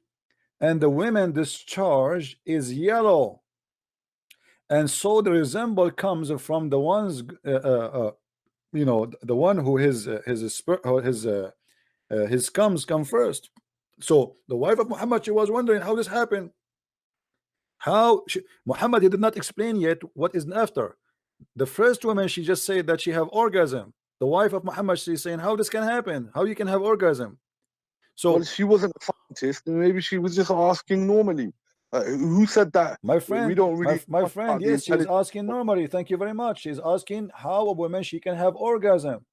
and the women discharge is yellow. And so the resemble comes from the ones, the one who his comes come first. So the wife of Muhammad, she was wondering how this happened. Muhammad, he did not explain yet what is after. The first woman, she just said that she have orgasm. The wife of Muhammad, she's saying how this can happen, how you can have orgasm. Well, So she wasn't a scientist, and maybe she was just asking normally. Who said that? my We friend, don't really my talk friend, about the yes, she is intelligence. asking normally. Thank you very much. She's asking how a woman she can have orgasm.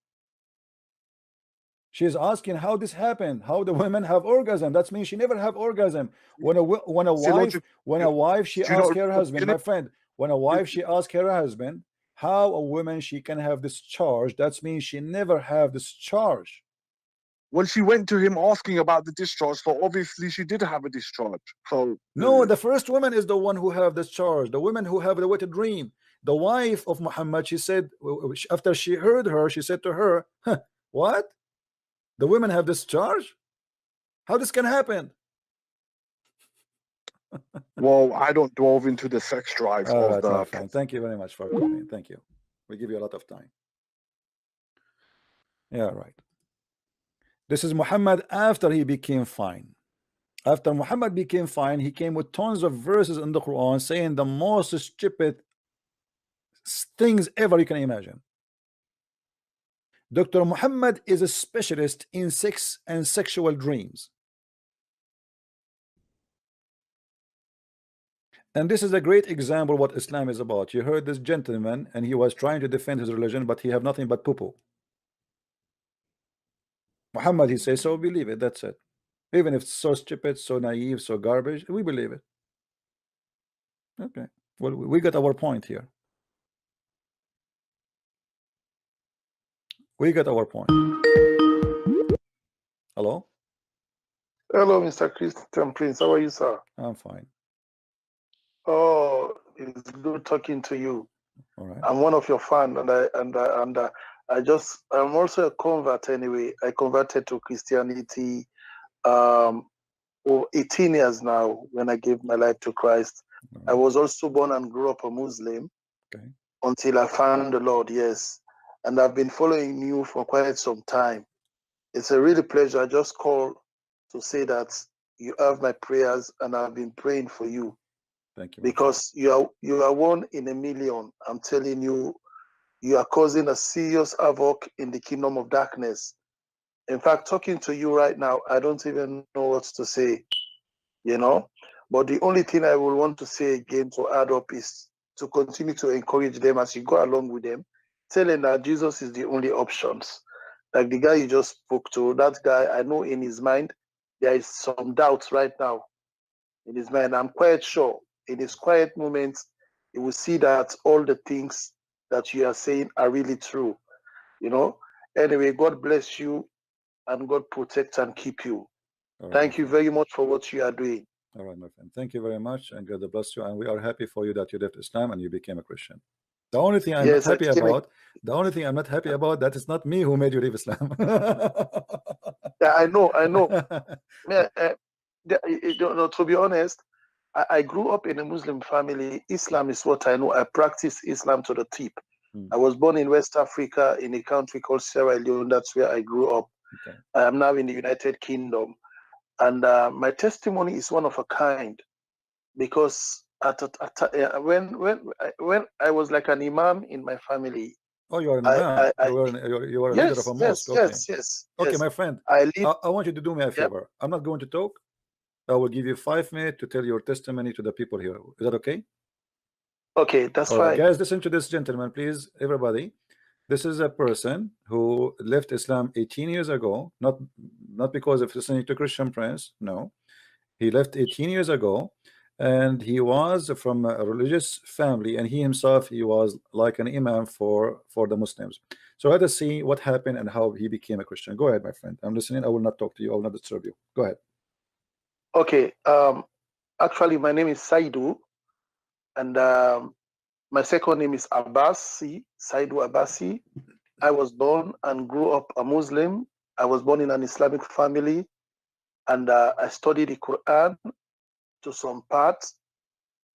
She's asking how this happened, how the women have orgasm. That means she never have orgasm. When Physiological. a wife she Do you not asks her remember husband, beginning? my friend, when a wife she asks her husband how a woman she can have this charge, that means she never have this charge. Well, she went to him asking about the discharge, so obviously she did have a discharge. So, No, the first woman is the one who have this charge, the women who have the wet dream. The wife of Muhammad, she said, after she heard her, she said to her, huh, what? The women have this charge? How this can happen? well, I don't delve into the sex drives All of right, my the. friend. Thank you very much for calling. Thank you. We give you a lot of time. Yeah, right. This is Muhammad after he became fine. After Muhammad became fine, he came with tons of verses in the Quran saying the most stupid things ever you can imagine. Dr. Muhammad is a specialist in sex and sexual dreams. And this is a great example what Islam is about. You heard this gentleman and he was trying to defend his religion, but he have nothing but poo-poo. Muhammad, he says so, believe it, that's it. Even if it's so stupid, so naive, so garbage, we believe it. Okay, well, we got our point here. We got our point. Hello? Hello, Mr. Christian Prince. How are you, sir? I'm fine. Oh, it's good talking to you. All right. I'm one of your fans, and I'm also a convert anyway. I converted to Christianity 18 years now when I gave my life to Christ. I was also born and grew up a Muslim. Okay. until I found the Lord. Yes, and I've been following you for quite some time. It's a really pleasure. I just called to say that you have my prayers, and I've been praying for you. Thank you. Because you are one in a million. I'm telling you, you are causing a serious havoc in the kingdom of darkness. In fact, talking to you right now, I don't even know what to say, you know. But the only thing I will want to say again to add up is to continue to encourage them as you go along with them, tell them that Jesus is the only options. Like the guy you just spoke to, that guy, I know in his mind, there is some doubts right now in his mind. I'm quite sure in his quiet moments, he will see that all the things that you are saying are really true, you know. Anyway, God bless you and God protect and keep you. All right, Thank you very much for what you are doing. all right, my friend. Thank you very much, and God bless you. And we are happy for you that you left Islam and you became a Christian. The only thing I'm not Yes, I happy came in. about, the only thing I'm not happy about, that it's not me who made you leave Islam. Yeah, I know. Yeah, no, to be honest, I grew up in a Muslim family. Islam is what I know. I practice Islam to the tip. Hmm. I was born in West Africa in a country called Sierra Leone. That's where I grew up. Okay. I am now in the United Kingdom. And my testimony is one of a kind because when I was like an imam in my family. Oh, you are an imam. You are a leader of a mosque. Okay. Yes. Okay, my friend. I lead. I want you to do me a favor. I'm not going to talk. I will give you 5 minutes to tell your testimony to the people here. Is that okay? Okay, that's All right, fine. guys, listen to this gentleman, please, everybody. This is a person who left Islam 18 years ago, not because of listening to Christian Prince. No, he left 18 years ago, and he was from a religious family, and he himself, he was like an imam for the Muslims. So let us see what happened and how he became a Christian. Go ahead, my friend. I'm listening. I will not talk to you. I will not disturb you. Go ahead. Okay. Actually, my name is Saidu, and my second name is Abbasi, Saidu Abbasi. I was born and grew up a Muslim. I was born in an Islamic family, and I studied the Quran to some parts.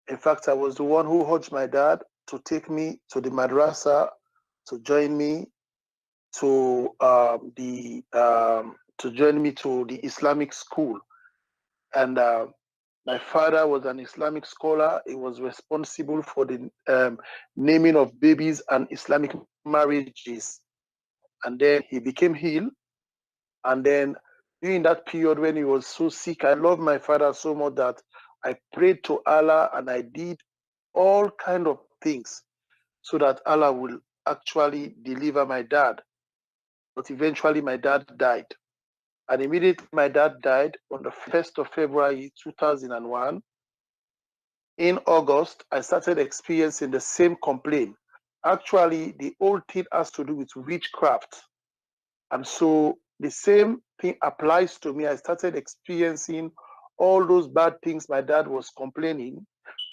In fact, I was the one who urged my dad to take me to the madrasa, to join me to join me to the Islamic school. And my father was an Islamic scholar. He was responsible for the naming of babies and Islamic marriages. And then he became ill. And then during that period when he was so sick, I loved my father so much that I prayed to Allah and I did all kind of things so that Allah will actually deliver my dad. But eventually my dad died. And immediately my dad died on the 1st of February 2001. In August, I started experiencing the same complaint. Actually, the whole thing has to do with witchcraft. And so the same thing applies to me. I started experiencing all those bad things my dad was complaining,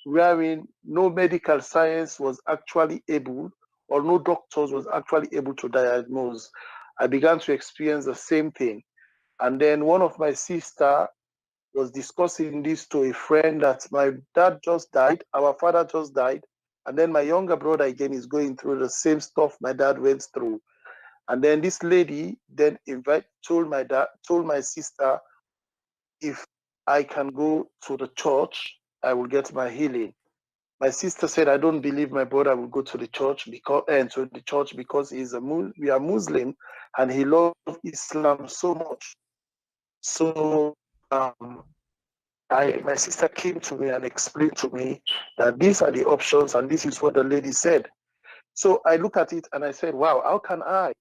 wherein no medical science was actually able, or no doctors was actually able to diagnose. I began to experience the same thing. And then one of my sister was discussing this to a friend that my dad just died, our father just died, and then my younger brother again is going through the same stuff my dad went through. And then this lady then told my sister, if I can go to the church, I will get my healing. My sister said, I don't believe my brother will go to the church because we are Muslim and he loves Islam so much. So my sister came to me and explained to me that these are the options and this is what the lady said. So I look at it and I said, wow, how can I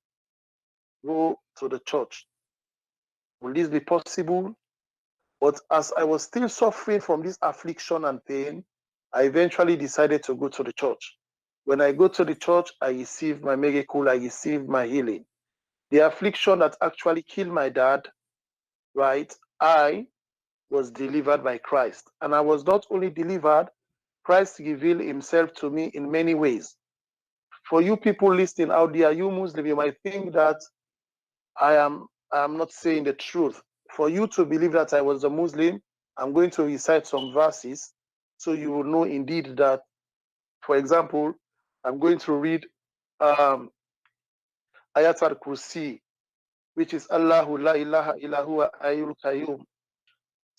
go to the church? Will this be possible? But as I was still suffering from this affliction and pain, I eventually decided to go to the church. When I go to the church, I receive my miracle, I receive my healing. The affliction that actually killed my dad, right? I was delivered by Christ. And I was not only delivered, Christ revealed himself to me in many ways. For you people listening out there, you Muslim, you might think that I am not saying the truth. For you to believe that I was a Muslim, I'm going to recite some verses so you will know indeed that, for example, I'm going to read Ayat al-Kursi, which is Allahu la ilaha illa huwa ayyul qayyum.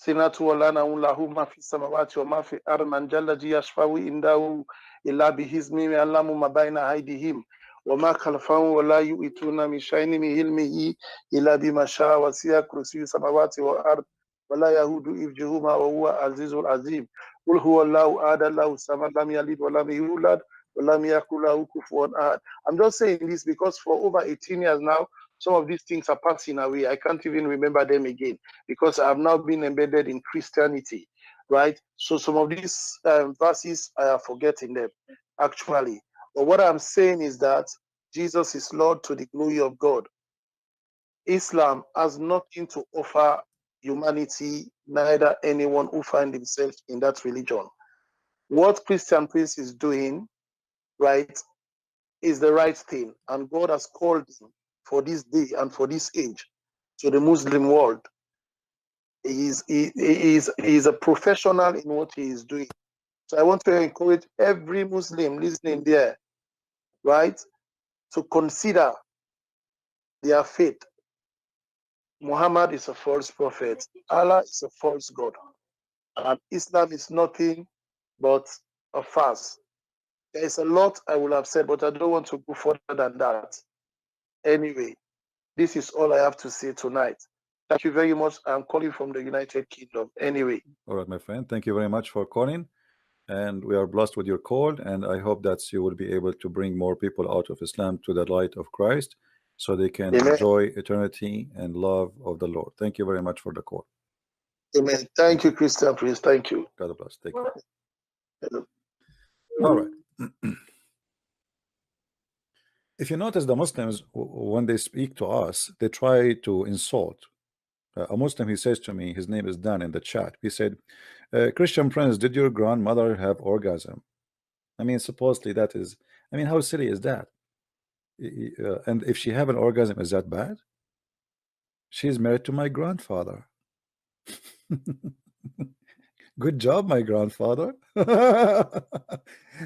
Sinatu wa lana lahu ma fi samawati wa ma fi ard man jalla yashfa'u indahu illa bihizmi ya'lamu ma bayna aydihim wa ma khalfahum wa la yu'tuna min shay'in min ilmihi illa bima sha'a wa si'a kursiyyu samawati wa ard wa la yahudu hifdhuhuma wa huwa azizul azim. Qul huwa Allahu ahad Allahu samad lam yalid wa lam yulad wa lam yakul lahu kufuwan ahad. I'm just saying this because for over 18 years now, some of these things are passing away. I can't even remember them again because I've now been embedded in Christianity, right? So some of these verses, I are forgetting them, actually. But what I'm saying is that Jesus is Lord to the glory of God. Islam has nothing to offer humanity, neither anyone who find himself in that religion. What Christian Prince is doing, right, is the right thing. And God has called him for this day and for this age to the Muslim world. He is a professional in what he is doing. So I want to encourage every Muslim listening there, right, to consider their faith. Muhammad is a false prophet. Allah is a false God. And Islam is nothing but a farce. There is a lot I will have said, but I don't want to go further than that. Anyway, this is all I have to say tonight. Thank you very much. I'm calling from the United Kingdom. Anyway. All right, my friend. Thank you very much for calling. And we are blessed with your call. And I hope that you will be able to bring more people out of Islam to the light of Christ so they can Amen. enjoy eternity and love of the Lord. Thank you very much for the call. Amen. Thank you, Christian Priest. Thank you. God bless. Take care. Hello. All right. If you notice, the Muslims, when they speak to us, they try to insult. A Muslim, he says to me, his name is Dan in the chat. He said, Christian Prince, did your grandmother have orgasm? I mean, supposedly that is, I mean, how silly is that? And if she have an orgasm, is that bad? She's married to my grandfather. Good job, my grandfather.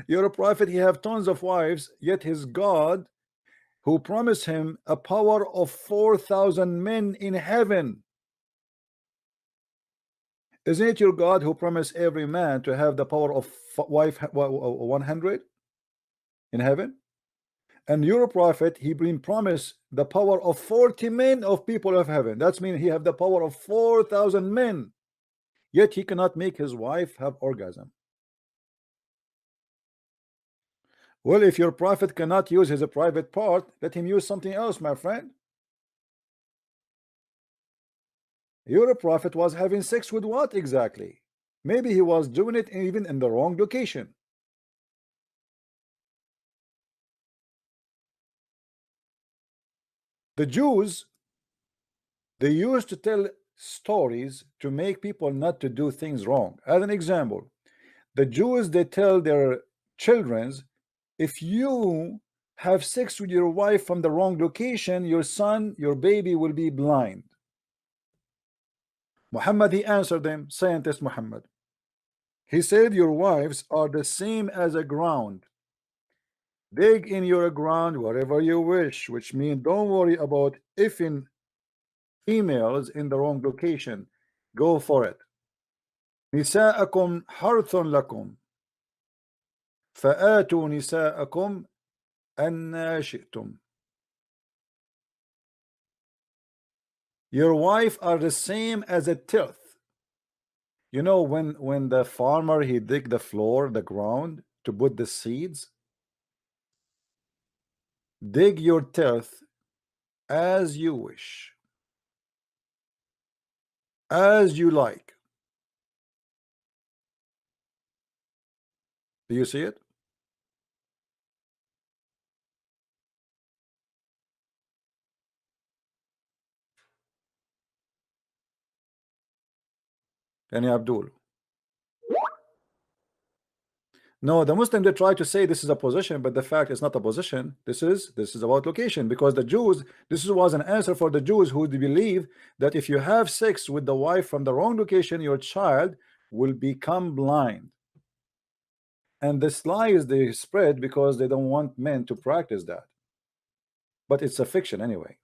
You're a prophet. He have tons of wives, yet his God, who promised him a power of 4,000 men in heaven. Isn't it your God who promised every man to have the power of wife 100 in heaven? And your prophet, he been promised the power of 40 men of people of heaven. That's mean he have the power of 4,000 men, yet he cannot make his wife have orgasm. Well, if your prophet cannot use his private part, let him use something else, my friend. Your prophet was having sex with what exactly? Maybe he was doing it even in the wrong location. The Jews, they used to tell stories to make people not to do things wrong. As an example, the Jews, they tell their children, if you have sex with your wife from the wrong location, your son, your baby will be blind. Muhammad, he answered them, scientist Muhammad. He said, your wives are the same as a ground. Dig in your ground wherever you wish, which means don't worry about ifing females in the wrong location. Go for it. نساءكم حرث لكم فآتوا نساءكم أن شئتم. Your wife are the same as a tilth. You know, when the farmer, he dig the floor, the ground to put the seeds, dig your tilth as you wish, as you like. Do you see it? Yani Abdul. No, the Muslim, they try to say this is a position, but the fact is not a position. This is about location, because the Jews, this was an answer for the Jews who believe that if you have sex with the wife from the wrong location, your child will become blind. And this lies they spread because they don't want men to practice that. But it's a fiction anyway.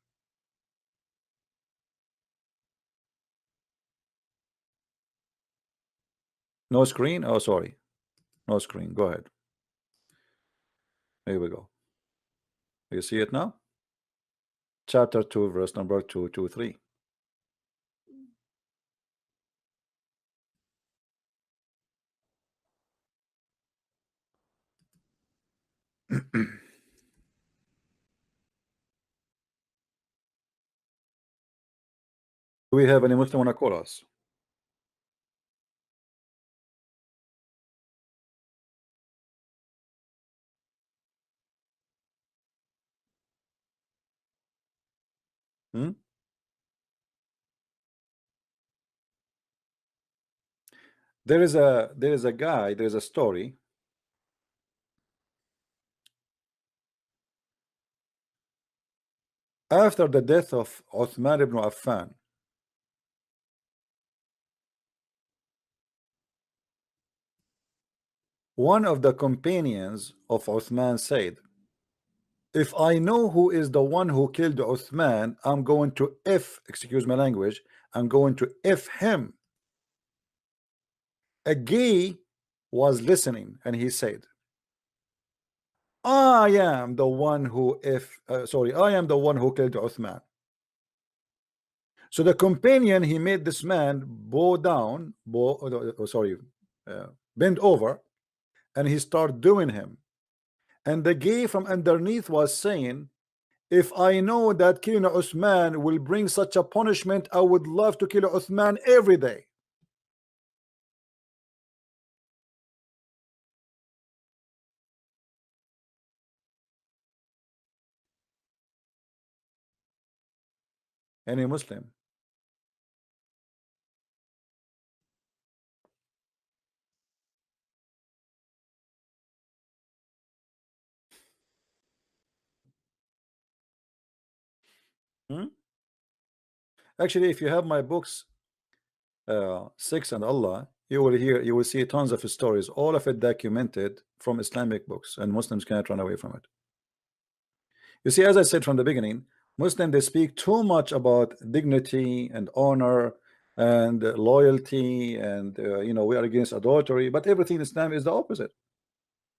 No screen? Oh, sorry. No screen. Go ahead. Here we go. You see it now? Chapter 2, verse number 223. Do we have any Muslim want to call us? Hmm? There is a guy, there is a story. After the death of Uthman ibn Affan, one of the companions of Uthman said, if I know who is the one who killed Uthman, I'm going to excuse my language, I'm going to him. A gay was listening and he said, I am the one who I am the one who killed Uthman. So the companion, he made this man bend over, and he started doing him. And the gay from underneath was saying, if I know that killing Uthman will bring such a punishment, I would love to kill Uthman every day. Any Muslim? Hmm? Actually, if you have my books, Six and Allah, you will see tons of stories, all of it documented from Islamic books, and Muslims cannot run away from it. You see, as I said from the beginning, Muslims, they speak too much about dignity and honor and loyalty, and we are against adultery, but everything in Islam is the opposite.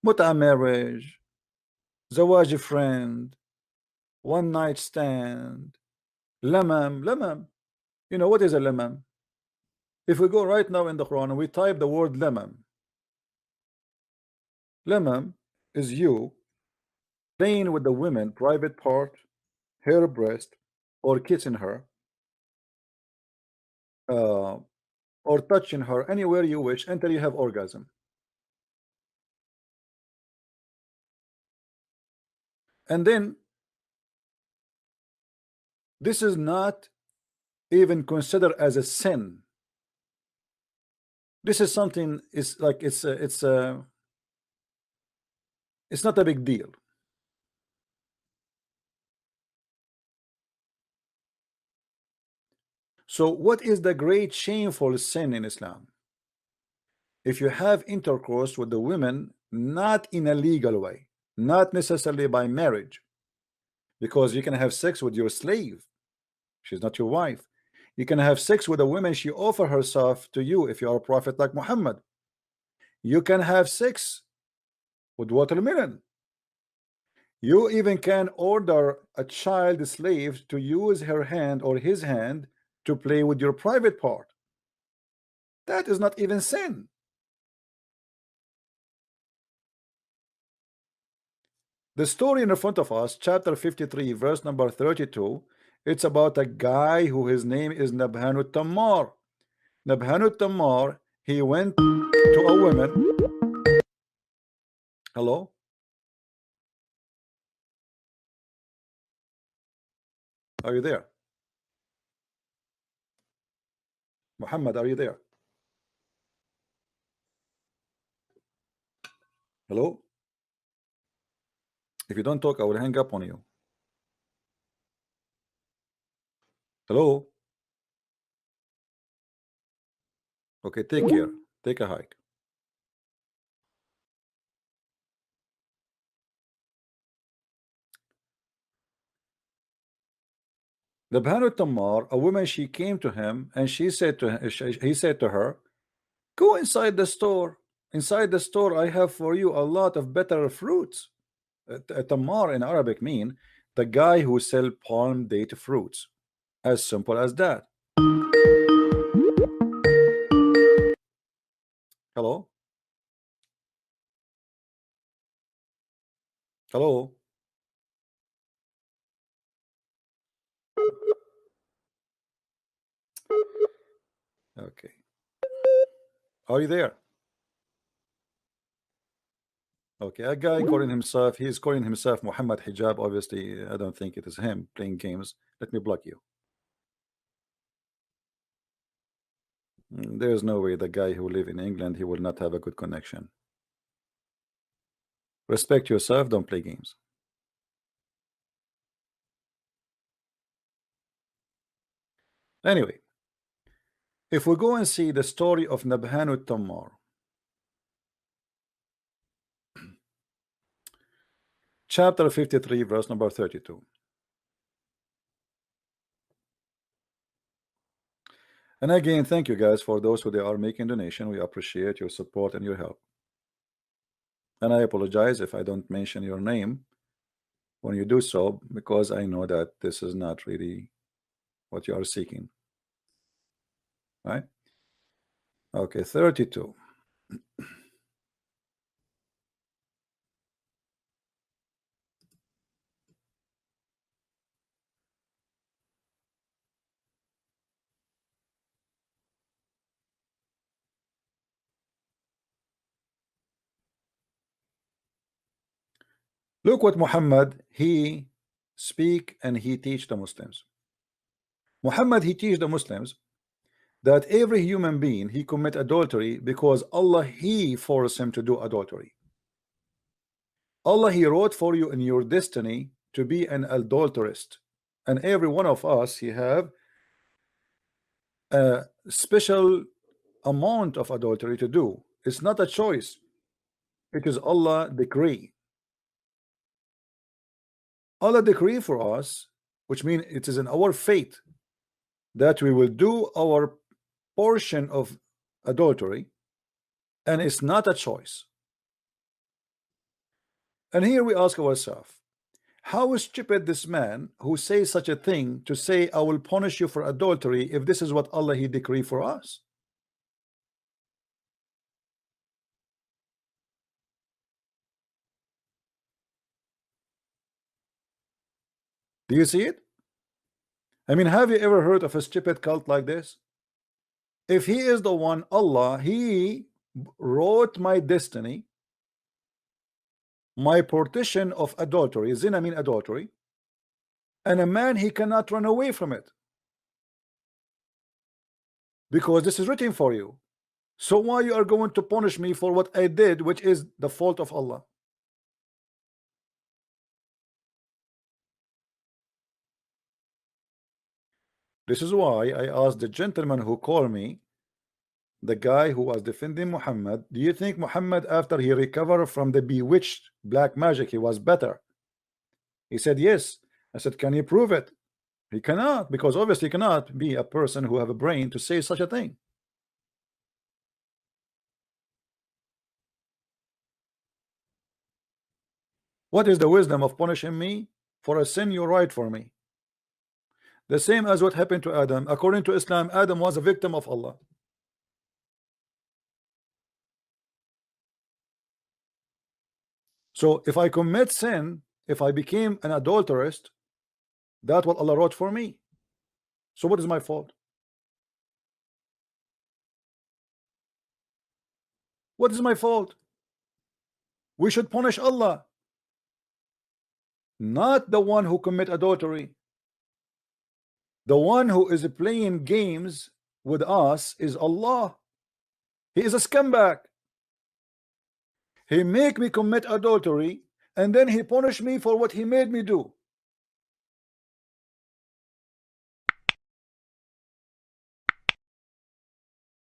Muta marriage, zawaj friend, one night stand, lamam. You know what is a lamam? If we go right now in the Quran and we type the word lamam is you playing with the women private part, her breast, or kissing her, or touching her anywhere you wish until you have orgasm. And then this is not even considered as a sin. This is something, it's like it's not a big deal. So what is the great shameful sin in Islam? If you have intercourse with the women not in a legal way, not necessarily by marriage, because you can have sex with your slave, she's not your wife. You can have sex with a woman, she offer herself to you if you are a prophet like Muhammad. You can have sex with watermelon. You even can order a child slave to use her hand or his hand to play with your private part. That is not even sin. The story in front of us, chapter 53, verse number 32, it's about a guy who his name is Nabhanu Tammar. Nabhanu Tammar, he went to a woman. Hello? Are you there? Muhammad, are you there? Hello? If you don't talk, I will hang up on you. Hello? Okay, take care. Take a hike. The Banu Tamar, a woman, she came to him and she said to him, he said to her, go inside the store. Inside the store, I have for you a lot of better fruits. Tamar in Arabic mean the guy who sell palm date fruits. As simple as that. Hello? Hello? Okay. Are you there? Okay, a guy calling himself, he's calling himself Muhammad Hijab. Obviously, I don't think it is him playing games. Let me block you. There's no way the guy who live in England, he will not have a good connection. Respect yourself, don't play games. Anyway, if we go and see the story of Nabhanu Tammar, chapter 53, verse number 32. And again, thank you guys for those who they are making donation. We appreciate your support and your help. And I apologize if I don't mention your name when you do so, because I know that this is not really what you are seeking. Right? Okay, 32. Look what Muhammad, he speak and he teach the Muslims. Muhammad, he teach the Muslims that every human being, he commit adultery because Allah, he forced him to do adultery. Allah, he wrote for you in your destiny to be an adulterist. And every one of us, he have a special amount of adultery to do. It's not a choice. It is Allah decree. Allah decree for us, which means it is in our fate that we will do our portion of adultery, and it's not a choice. And here we ask ourselves, how stupid this man who says such a thing to say, I will punish you for adultery, if this is what Allah he decree for us. Do you see it? I mean, have you ever heard of a stupid cult like this? If he is the one, Allah, he wrote my destiny, my partition of adultery, zina mean adultery, and a man, he cannot run away from it because this is written for you. So why you are going to punish me for what I did, which is the fault of Allah? This is why I asked the gentleman who called me, the guy who was defending Muhammad, do you think Muhammad, after he recovered from the bewitched black magic, he was better? He said yes. I said, can you prove it? He cannot, because obviously he cannot be a person who have a brain to say such a thing. What is the wisdom of punishing me for a sin you write for me? The same as what happened to Adam. According to Islam, Adam was a victim of Allah. So if I commit sin, if I became an adulterist, that's what Allah wrote for me. So what is my fault? What is my fault? We should punish Allah, not the one who commit adultery. The one who is playing games with us is Allah. He is a scumbag. He make me commit adultery, and then he punish me for what he made me do.